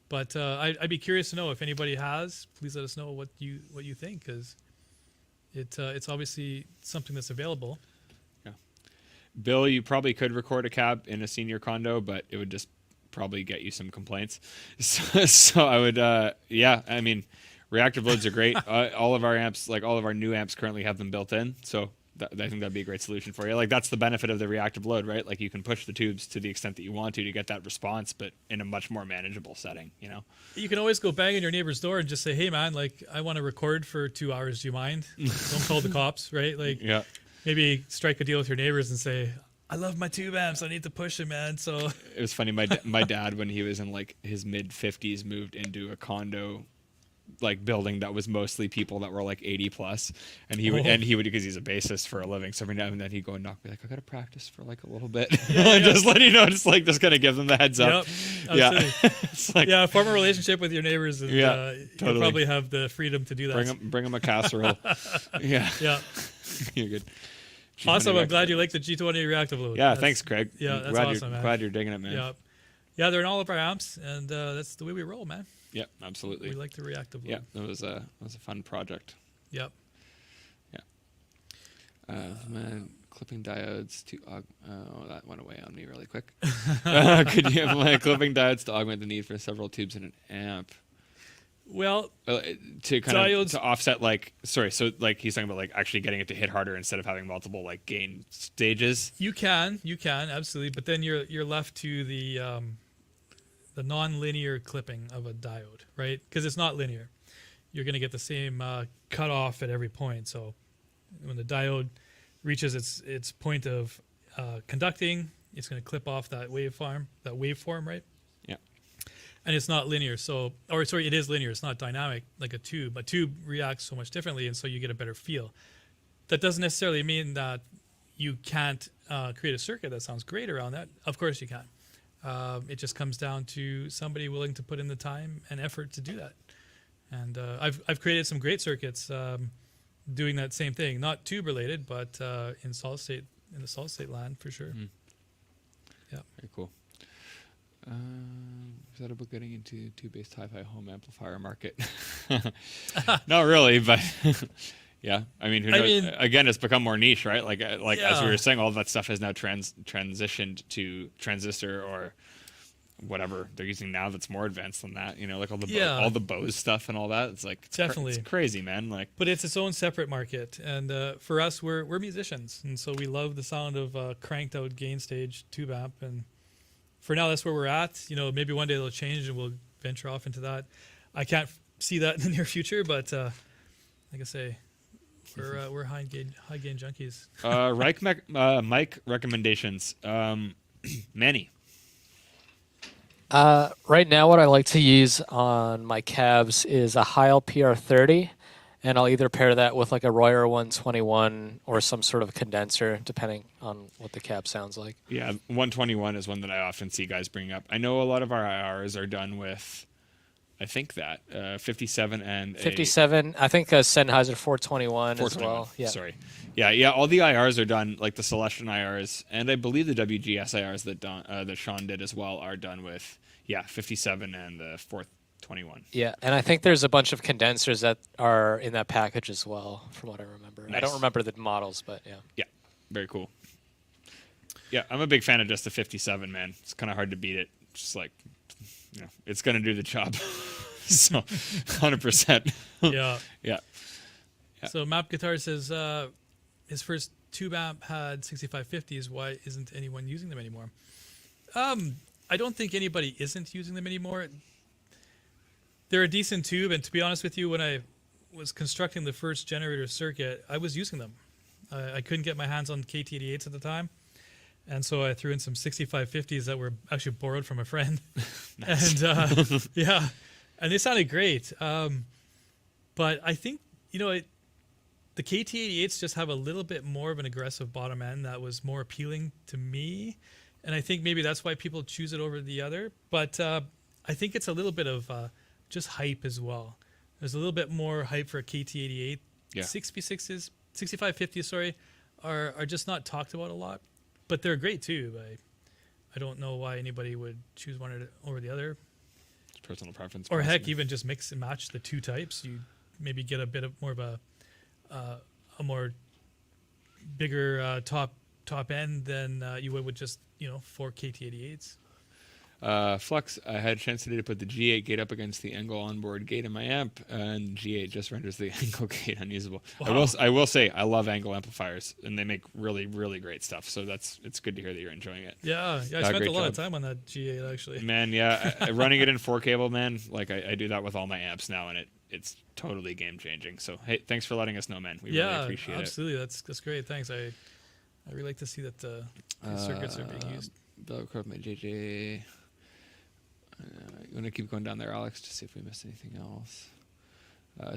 But I'd be curious to know if anybody has. Please let us know what you think, because it's obviously something that's available. Yeah, Bill, you probably could record a cab in a senior condo, but it would just probably get you some complaints. So I would, I mean, reactive loads are great. All of our amps, like all of our new amps, currently have them built in. So I think that'd be a great solution for you. Like, that's the benefit of the reactive load, right? Like, you can push the tubes to the extent that you want to get that response, but in a much more manageable setting, You can always go bang on your neighbor's door and just say, hey man, like, I want to record for 2 hours. Do you mind? Don't call the cops, right? Like, Yeah. Maybe strike a deal with your neighbors and say, I love my tube amps. I need to push them, man. So It was funny. My dad, when he was in like his mid 50s, moved into a condo like building that was mostly people that were like 80 plus, and he would because he's a bassist for a living, so every now and then he'd go and knock me like, I gotta practice for like a little bit. Just let you know, just gonna give them the heads up. Absolutely. It's like, form a relationship with your neighbors, and totally. you'll probably have the freedom to do that. bring them a casserole. Yeah, you're good. Awesome. I'm glad reactive you like the G20 reactive load. Yeah, thanks, Craig. Yeah, that's glad awesome, man. Glad you're digging it, man. Yeah, they're in all of our amps, and that's the way we roll, man. Yeah, absolutely. We like the reactive load. Yeah, it was a fun project. Yep. Yeah. Man, clipping diodes to that went away on me really quick. Could you implement clipping diodes to augment the need for several tubes in an amp? Well, to kind of to offset so he's talking about like actually getting it to hit harder instead of having multiple like gain stages. You can absolutely, but then you're left to the non-linear clipping of a diode, right? Because it's not linear. You're going to get the same cutoff at every point. So when the diode reaches its point of conducting, it's going to clip off that waveform, right? Yeah. And it's not linear. It is linear. It's not dynamic like a tube. A tube reacts so much differently, and so you get a better feel. That doesn't necessarily mean that you can't create a circuit that sounds great around that. Of course you can. It just comes down to somebody willing to put in the time and effort to do that. And I've created some great circuits doing that same thing, not tube related, but in the solid state land for sure. Mm. Yeah, very cool. Is that about getting into tube-based hi-fi home amplifier market? Not really, but yeah. I mean, who knows? Again, it's become more niche, right? Like as we were saying, all that stuff has now transitioned to transistor or whatever they're using now that's more advanced than that. You know, like all the Bose stuff and all that. It's like definitely it's crazy, man. Like, but it's its own separate market, and for us, we're musicians, and so we love the sound of cranked out gain stage tube amp. And for now, that's where we're at. You know, maybe one day it'll change, and we'll venture off into that. I can't see that in the near future, but like I say, we're high gain junkies. Mike recommendations. Manny. Right now, what I like to use on my cabs is a Heil PR30, and I'll either pair that with like a Royer 121 or some sort of condenser, depending on what the cab sounds like. Yeah, 121 is one that I often see guys bring up. I know a lot of our IRs are done with, I think that 57 and 57. I think a Sennheiser 421 as well. Yeah. Sorry. Yeah. All the IRs are done, like the Celestion IRs, and I believe the WGS IRs that Sean did as well are done with 57 and the 421. Yeah, and I think there's a bunch of condensers that are in that package as well, from what I remember. Nice. I don't remember the models, but yeah. Yeah, very cool. Yeah, I'm a big fan of just the 57, man. It's kind of hard to beat it. Just like, it's going to do the job. So, 100%. Yeah. So Map Guitar says his first tube amp had 6550s. Why isn't anyone using them anymore? I don't think anybody isn't using them anymore. They're a decent tube, and to be honest with you, when I was constructing the first generator circuit, I was using them. I couldn't get my hands on KT88s at the time, and so I threw in some 6550s that were actually borrowed from a friend. Nice. And and they sounded great. But I think, the KT88s just have a little bit more of an aggressive bottom end that was more appealing to me. And I think maybe that's why people choose it over the other. But I think it's a little bit of just hype as well. There's a little bit more hype for a KT88. Yeah. 66s, 6550s, sorry, are just not talked about a lot. But they're great too. I don't know why anybody would choose one over the other. It's personal preference. Or heck, even just mix and match the two types. You maybe get a bit of more of a more bigger top end than you would with just 4 KT88s. Flux, I had a chance today to put the G8 gate up against the Engel onboard gate in my amp, and G8 just renders the Engel gate unusable. Wow. I will say I love Engel amplifiers, and they make really, really great stuff. So it's good to hear that you're enjoying it. Yeah. I spent a lot of time on that G8 actually. Man, yeah, running it in 4 cable, man. Like I do that with all my amps now, and it's totally game changing. So hey, thanks for letting us know, man. We really appreciate it. Absolutely. That's great. Thanks. I really like to see that the circuits are being used. Velcro my JJ. You want to keep going down there, Alex, to see if we missed anything else?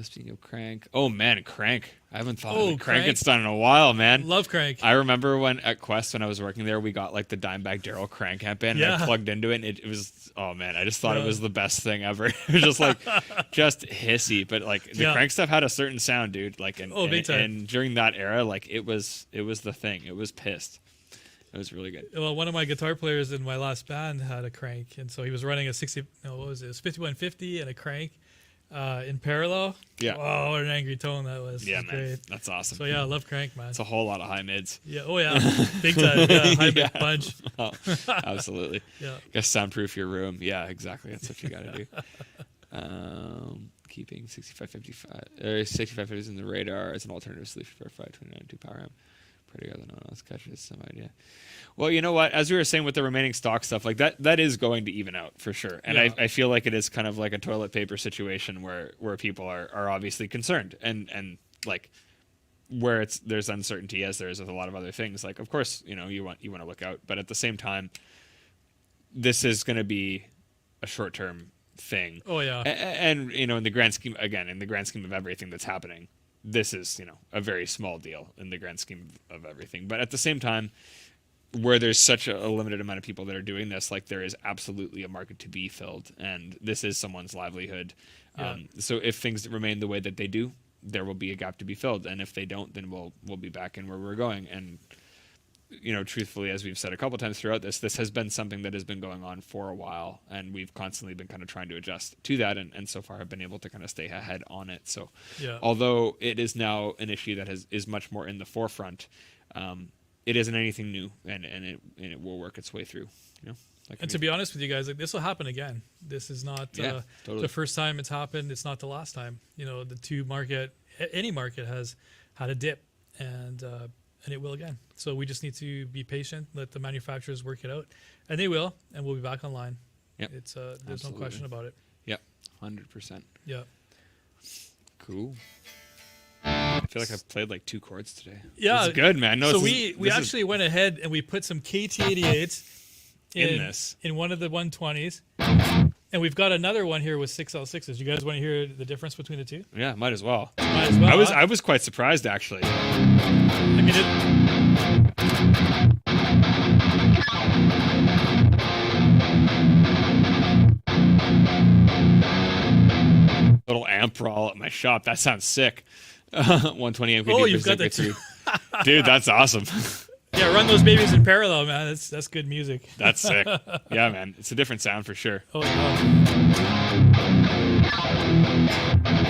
Speaking of crank, oh man, crank. I haven't thought Oh, of the crank crank. it's done in a while, man. Love crank. I remember when at Quest when I was working there, we got like the Dimebag Daryl crank amp in, and Yeah. I plugged into it, and it was, oh man, I just thought it Yeah. was the best thing ever. It was just like just hissy, but like the Yeah. crank stuff had a certain sound, dude. Like and, Oh, big time. and during that era, like it was the thing. It was pissed. It was really good. Well, one of my guitar players in my last band had a crank, and so he was running a 5150 and a crank in parallel. Yeah. Oh, what an angry tone that was. Yeah, It was man, great. that's awesome. So yeah, I love crank, man. It's a whole lot of high mids. Yeah. Oh yeah. Big time. Yeah. High Yeah. mid punch. Oh, absolutely. Yeah. Guess soundproof your room. Yeah, exactly. That's what you got to do. Keeping 6550s in the radar as an alternative solution for a 529.2 power amp. Pretty good. No one else catches some idea. Well, you know what? As we were saying with the remaining stock stuff, like that is going to even out for sure. And Yeah. I feel like it is kind of like a toilet paper situation where people are obviously concerned and like where there's uncertainty as there is with a lot of other things. Like, of course, you want to look out, but at the same time, this is going to be a short-term thing. Oh yeah. And in the grand scheme of everything that's happening, this is, a very small deal in the grand scheme of everything. But at the same time, where there's such a limited amount of people that are doing this, like there is absolutely a market to be filled, and this is someone's livelihood. Yeah. So if things remain the way that they do, there will be a gap to be filled, and if they don't, then we'll be back in where we're going. And truthfully, as we've said a couple times throughout this has been something that has been going on for a while, and we've constantly been kind of trying to adjust to that, and so far have been able to kind of stay ahead on it. So Yeah. although it is now an issue that is much more in the forefront, it isn't anything new, and it will work its way through. Like And to be honest with you guys, like this will happen again. This is not Yeah, totally. the first time it's happened. It's not the last time. The tube market, any market has had a dip, and it will again. So we just need to be patient, let the manufacturers work it out, and they will, and we'll be back online. Yep. It's there's Absolutely. no question about it. Yep, 100%. Yeah. Cool. I feel like I've played like 2 chords today. Yeah. This is good, man. No, So this we is- this is actually went ahead and we put some KT88s in this. in one of the 120s. And we've got another one here with 6L6s. You guys want to hear the difference between the two? Yeah, might as well. Might as well. I was quite surprised actually. I mean, Little amp roll at my shop. That sounds sick. 120 amp. Oh, you've got that too. Dude, that's awesome. yeah, run those babies in parallel, man. That's good music. That's sick. Yeah, man. It's a different sound for sure. Oh, yeah.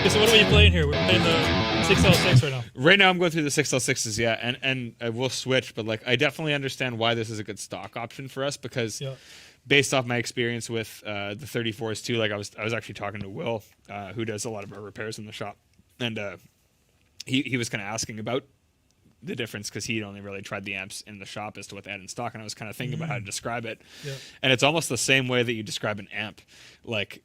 Okay, so what are we playing here? We're playing the 6L6 right now. Right now I'm going through the 6L6s, yeah, and I will switch, but like I definitely understand why this is a good stock option for us, because Yeah. based off my experience with the 34s too, like I was actually talking to Will, who does a lot of our repairs in the shop, and he was kind of asking about the difference because he'd only really tried the amps in the shop as to what they had in stock, and I was kind of thinking about how to describe it. Yeah. And it's almost the same way that you describe an amp, like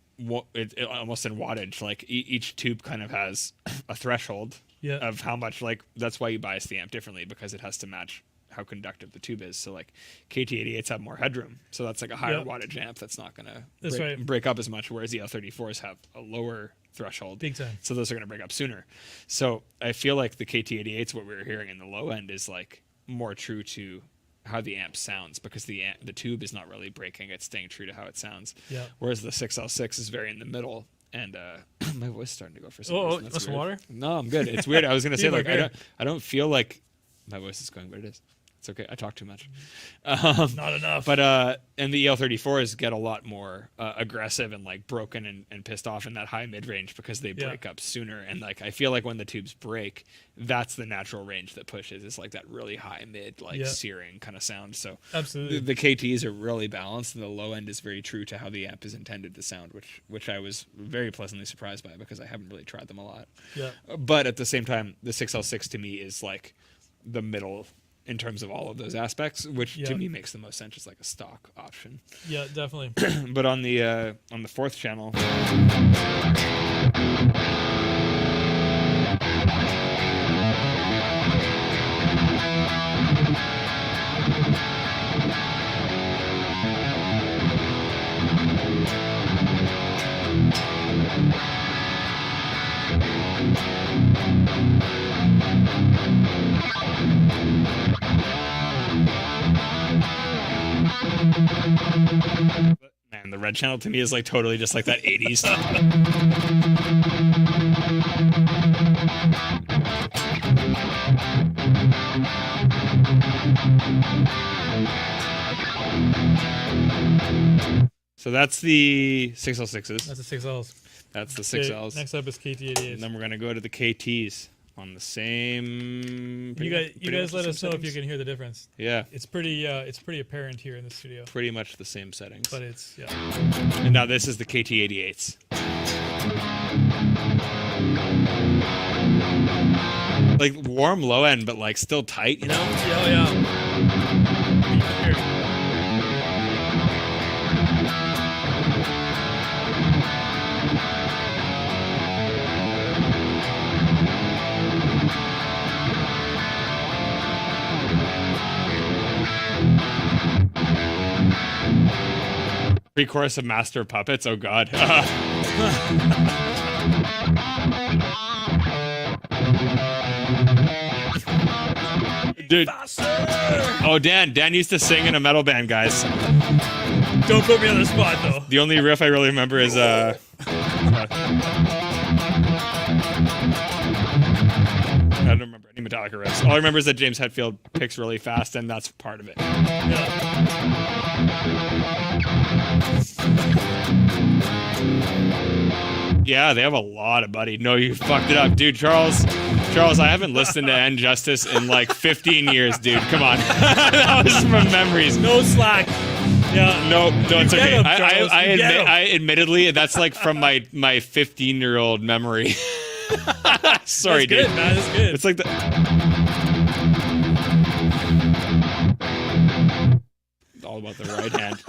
it almost in wattage. Like each tube kind of has a threshold Yeah. of how much. Like that's why you bias the amp differently, because it has to match how conductive the tube is. So like KT88s have more headroom, so that's like a higher Yep. wattage amp that's not gonna That's right. break up as much. Whereas the L34s have a lower threshold, Big time. so those are gonna break up sooner. So I feel like the KT88s, what we were hearing in the low end, is like more true to how the amp sounds, because the tube is not really breaking; it's staying true to how it sounds. Yeah. Whereas the 6L6 is very in the middle, and my voice is starting to go for some Oh, reason. want That's some weird. water? No, I'm good. It's weird. I was gonna say Need my like beer. I don't feel like my voice is going, but it is. It's okay. I talk too much. Not enough. But and the EL34s get a lot more aggressive and like broken and pissed off in that high mid range, because they Yeah. break up sooner. And like I feel like when the tubes break, that's the natural range that pushes. It's like that really high mid, like Yeah. searing kind of sound. So Absolutely. the KTs are really balanced, and the low end is very true to how the amp is intended to sound, which I was very pleasantly surprised by, because I haven't really tried them a lot. Yeah. But at the same time, the 6L6 to me is like the middle in terms of all of those aspects, which Yeah. to me makes the most sense as like a stock option. Yeah, definitely. But on the fourth channel, red channel to me is like totally just like that 80s. So that's the 6L6s. That's the 6Ls. That's the 6Ls. Next up is KT88. And then we're gonna go to the KTs on the same. You guys let us know if you settings. can hear the difference. Yeah, It's pretty apparent here in the studio. pretty much the same settings. But it's And now this is the KT88s. Like warm low end, but like still tight, you know? Yeah. Pre-chorus of Master of Puppets. Oh God. Dude. Oh, Dan used to sing in a metal band, guys. Don't put me on the spot though. The only riff I really remember is I don't remember any Metallica riffs. All I remember is that James Hetfield picks really fast, and that's part of it. Yeah, they have a lot of Buddy. No, you fucked it up, dude. Charles, I haven't listened to End Justice in like 15 years, dude. Come on. That was from memories. No slack. Yeah. No, it's okay. Him, Charles. I admittedly, that's like from my 15-year-old memory. Sorry, That's good, dude. man. That's good. It's like the. All about the right hand.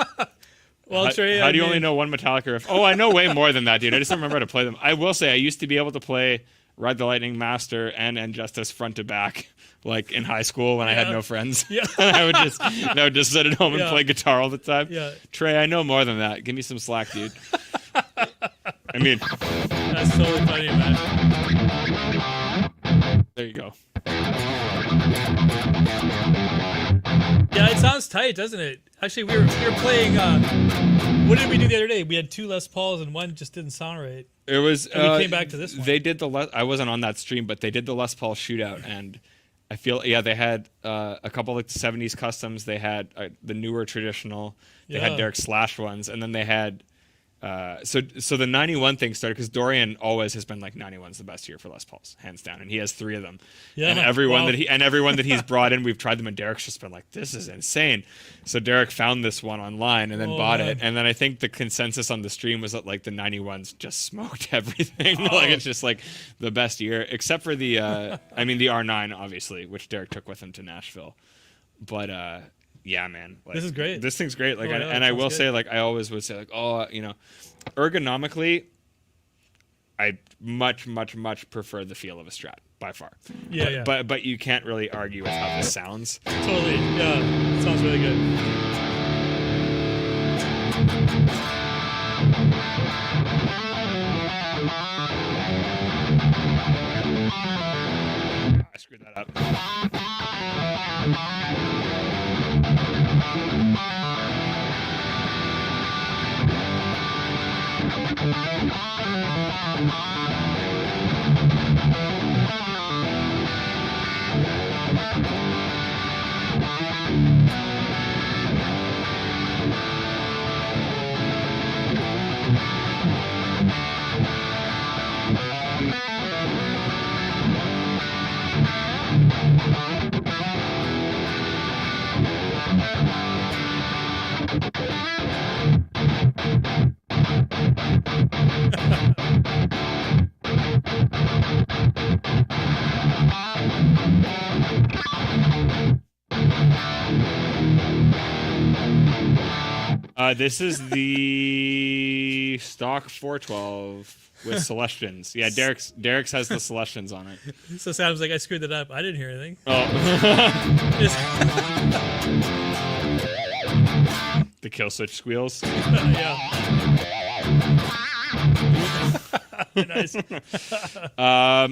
Well, Trey, How do you only know one Metallica riff? Oh, I know way more than that, dude. I just don't remember how to play them. I will say I used to be able to play Ride the Lightning Master and End Justice front to back, like in high school when I had no friends. Yeah. I would just sit at home and play guitar all the time. Yeah. Trey, I know more than that. Give me some slack, dude. I mean, That's totally funny, man. there you go. Yeah, it sounds tight, doesn't it? Actually, we were playing. What did we do the other day? We had two Les Pauls and one just didn't sound right. It was. And we came back to this one. They did I wasn't on that stream, but they did the Les Paul shootout, and I feel they had a couple like the '70s customs. They had the newer traditional. They had Derek Slash ones, and then they had. So the 91 thing started because Dorian always has been like 91's the best year for Les Pauls, hands down, and he has 3 of them. Yeah, and everyone that he's brought in, we've tried them, and Derek's just been like, this is insane. So Derek found this one online and then bought it, and then I think the consensus on the stream was that like the 91's just smoked everything. Like it's just like the best year, except for the the R9 obviously, which Derek took with him to Nashville, but. Yeah, man. Like, this is great. This thing's great. Like, yeah, and I will good. say, like, I always would say, like, ergonomically, I much prefer the feel of a Strat by far. Yeah. But you can't really argue with how this sounds. Totally. Yeah, it sounds really good. I screwed that up. This is the stock 412 with Celestians. Yeah, Derek's has the Celestians on it. So Sam's like, I screwed it up. I didn't hear anything. Oh. The kill switch squeals. Yeah. Nice.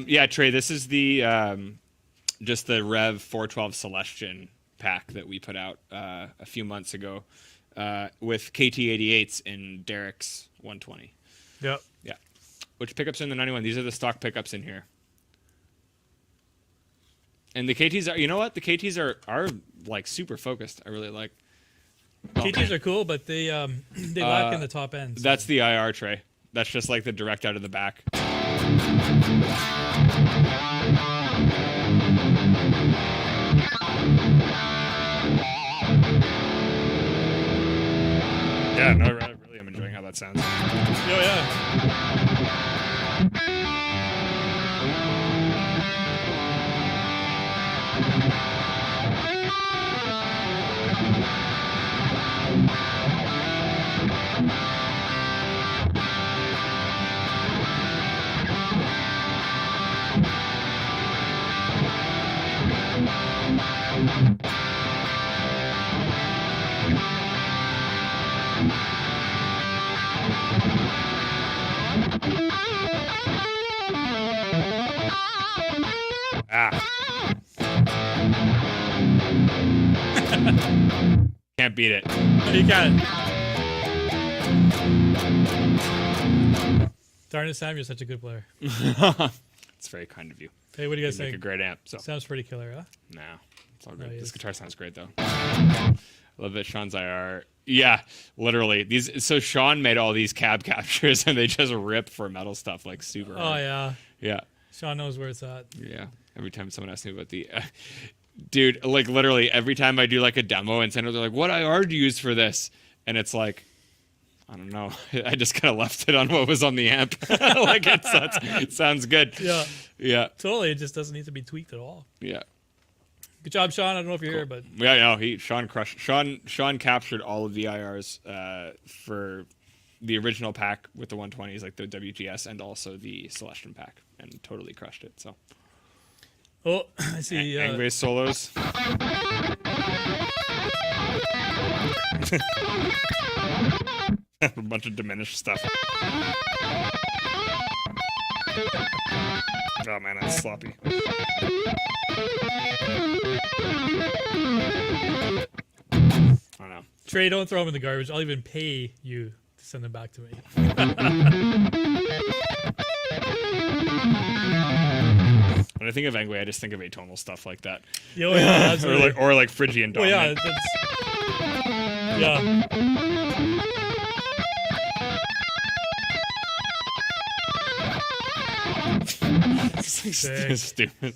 Yeah, Trey, this is the just the Rev 412 Celestian pack that we put out a few months ago. with KT88s in Derek's 120. Yep. Yeah. Which pickups are in the 91? These are the stock pickups in here. And the KTs are, you know what? The KTs are like super focused. I really like. KTs are cool, but they lack in the top end. So. That's the IR tray. That's just like the direct out of the back. Yeah, no, I really am enjoying how that sounds. Oh yeah. Ah. Can't beat it. You can. Darn it, Sam, you're such a good player. It's very kind of you. Hey, what do you guys You make think? a great amp. So Sounds pretty killer, huh? no, it's all good. he This is. guitar sounds great though. I love that Sean's IR. Yeah, literally. These. So Sean made all these cab captures, and they just rip for metal stuff like super Oh hard. yeah. Yeah. Sean knows where it's at. Yeah. Every time someone asks me about the, dude, like literally every time I do like a demo and send it, they're like, "What IR do you use for this?" And it's like, I don't know. I just kind of left it on what was on the amp. Like it sounds good. Yeah. Yeah. Totally. It just doesn't need to be tweaked at all. Yeah. Good job, Sean. I don't know if you're here, but Yeah, no, Sean crushed. Sean captured all of the IRs for the original pack with the 120s, like the WGS, and also the Celestian pack, and totally crushed it. So, oh, I see. Angbass solos. A bunch of diminished stuff. Oh man, that's sloppy. I don't know. Trey, don't throw them in the garbage. I'll even pay you to send them back to me. When I think of Angway, I just think of atonal stuff like that, Yeah, that's or like Phrygian Oh yeah, dominant. that's yeah. Sick. Stupid.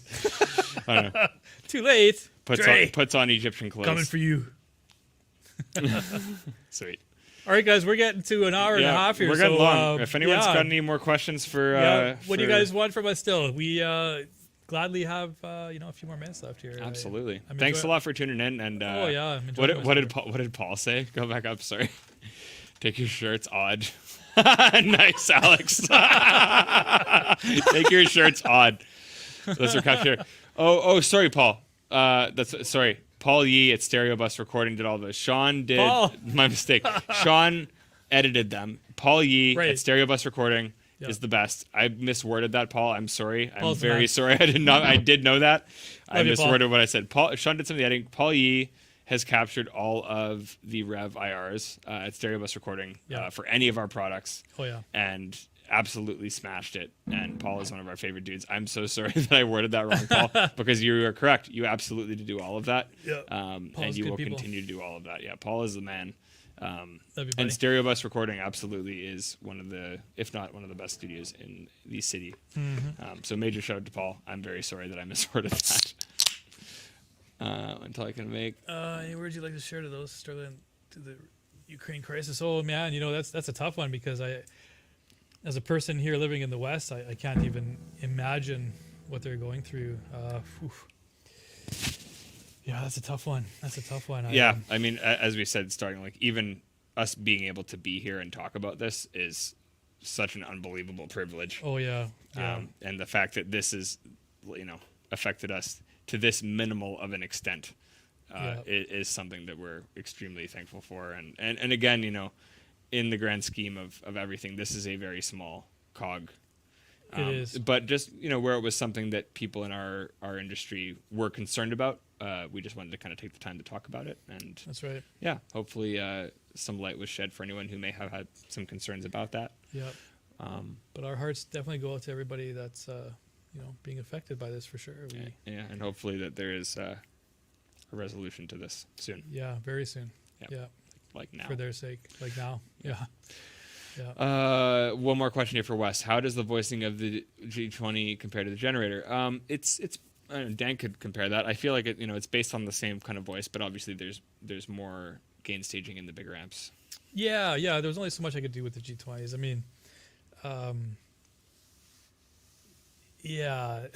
I don't know. Too late. Trey, Puts on Egyptian clothes. coming for you. Sweet. All right, guys, we're getting to an hour and a half here. We're getting so, long. If anyone's yeah. got any more questions for, What do you for- guys want from us still? We gladly have a few more minutes left here. Absolutely. I'm Thanks enjoy- a lot for tuning in. And Oh, yeah, I'm enjoying what myself. did Paul say? Go back up. Sorry. Take your shirts odd. Nice, Alex. Take your shirts odd. Let's recapture. Oh, sorry, Paul. Sorry. Paul Yee at Stereo Bus Recording did all this. Sean did. Paul. My mistake. Sean edited them. Paul Yee Right. at Stereo Bus Recording Yeah. is the best. I misworded that, Paul. I'm sorry. Paul's I'm the very man. sorry. I did know that. I Love you, Paul. misworded what I said. Sean did some of the editing. Paul Yee has captured all of the Rev IRs at Stereo Bus Recording Yeah. for any of our products. Oh yeah. And absolutely smashed it. And Paul is one of our favorite dudes. I'm so sorry that I worded that wrong, Paul, because you are correct. You absolutely did do all of that. Yeah. And Paul's you good will people. continue to do all of that. Yeah, Paul is the man. Love you, buddy. And Stereo Bus Recording absolutely is one of the, if not one of the best studios in the city. Mm-hmm. So major shout out to Paul. I'm very sorry that I misworded that. Until I can make. Any words you'd like to share to those struggling to the Ukraine crisis? Oh man, that's a tough one because as a person here living in the West, I can't even imagine what they're going through. Yeah, that's a tough one. Yeah, I mean, as we said, starting like even us being able to be here and talk about this is such an unbelievable privilege. Oh yeah. And the fact that this is, affected us to this minimal of an extent is something that we're extremely thankful for. And again, in the grand scheme of everything, this is a very small cog. It is. But just, where it was something that people in our industry were concerned about, we just wanted to kind of take the time to talk about it. And That's right. yeah, hopefully some light was shed for anyone who may have had some concerns about that. Yeah. But our hearts definitely go out to everybody that's being affected by this for sure. Yeah, and hopefully that there is a resolution to this soon. Yeah, very soon. Yeah. Like now. For their sake, like now. Yeah. One more question here for Wes. How does the voicing of the G20 compare to the generator? It's I don't know, Dan could compare that. I feel like it's based on the same kind of voice, but obviously there's more gain staging in the bigger amps. Yeah. There's only so much I could do with the G20s. I mean, yeah,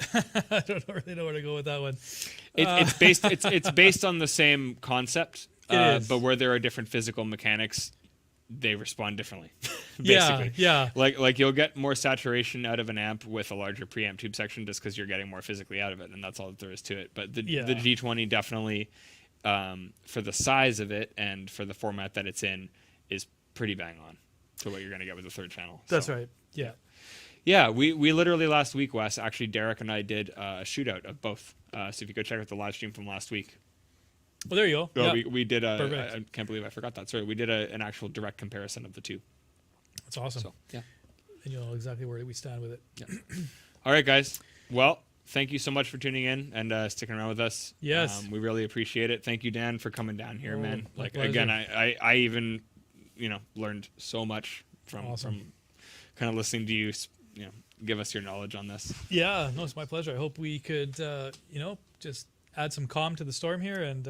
I don't really know where to go with that one. It's based on the same concept, It is. but where there are different physical mechanics, they respond differently. Basically. Yeah. Like you'll get more saturation out of an amp with a larger preamp tube section just because you're getting more physically out of it, and that's all that there is to it. But the G20 definitely, for the size of it and for the format that it's in, is pretty bang on to what you're going to get with the third channel. That's right. Yeah. Yeah, we literally last week, Wes, actually Derek and I did a shootout of both. So if you go check out the live stream from last week. Well, there you go. Well, Yeah. we did Perfect. I can't believe I forgot that. Sorry, we did an actual direct comparison of the two. That's awesome. So, yeah. And you'll know exactly where we stand with it. Yeah. All right, guys. Well, thank you so much for tuning in and sticking around with us. Yes. We really appreciate it. Thank you, Dan, for coming down here, man. My Like pleasure. again, I even learned so much from Awesome. kind of listening to you give us your knowledge on this. Yeah, no, it's my pleasure. I hope we could, just add some calm to the storm here and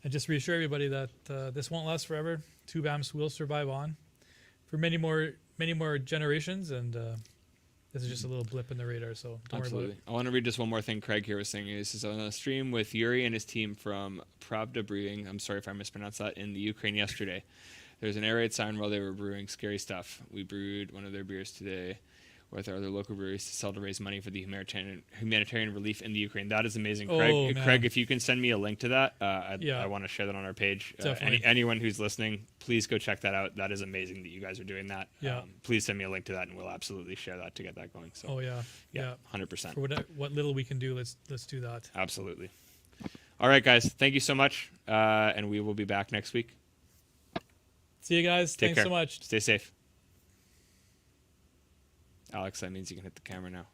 just reassure everybody that this won't last forever. Tube amps will survive on for many more generations, and this is just a little blip in the radar, so don't worry about it. I want to read just one more thing Craig here was saying. This is on a stream with Yuri and his team from Pravda Brewing. I'm sorry if I mispronounced that, in the Ukraine yesterday. There's an air raid siren while they were brewing scary stuff. We brewed one of their beers today with our other local breweries to sell to raise money for the humanitarian relief in the Ukraine. That is amazing, Craig. Oh, man. Craig, if you can send me a link to that, Yeah. I want to share that on our page. Definitely. Anyone who's listening, please go check that out. That is amazing that you guys are doing that. Yeah. Please send me a link to that, and we'll absolutely share that to get that going. So, Oh yeah. 100%. For what little we can do, let's do that. Absolutely. All right, guys. Thank you so much, and we will be back next week. See you guys. Take Thanks care. so much. Stay safe. Alex, that means you can hit the camera now.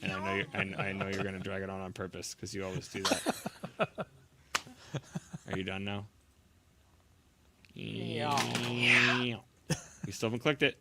And I know you're going to drag it on purpose because you always do that. Are you done now? Yeah. You still haven't clicked it.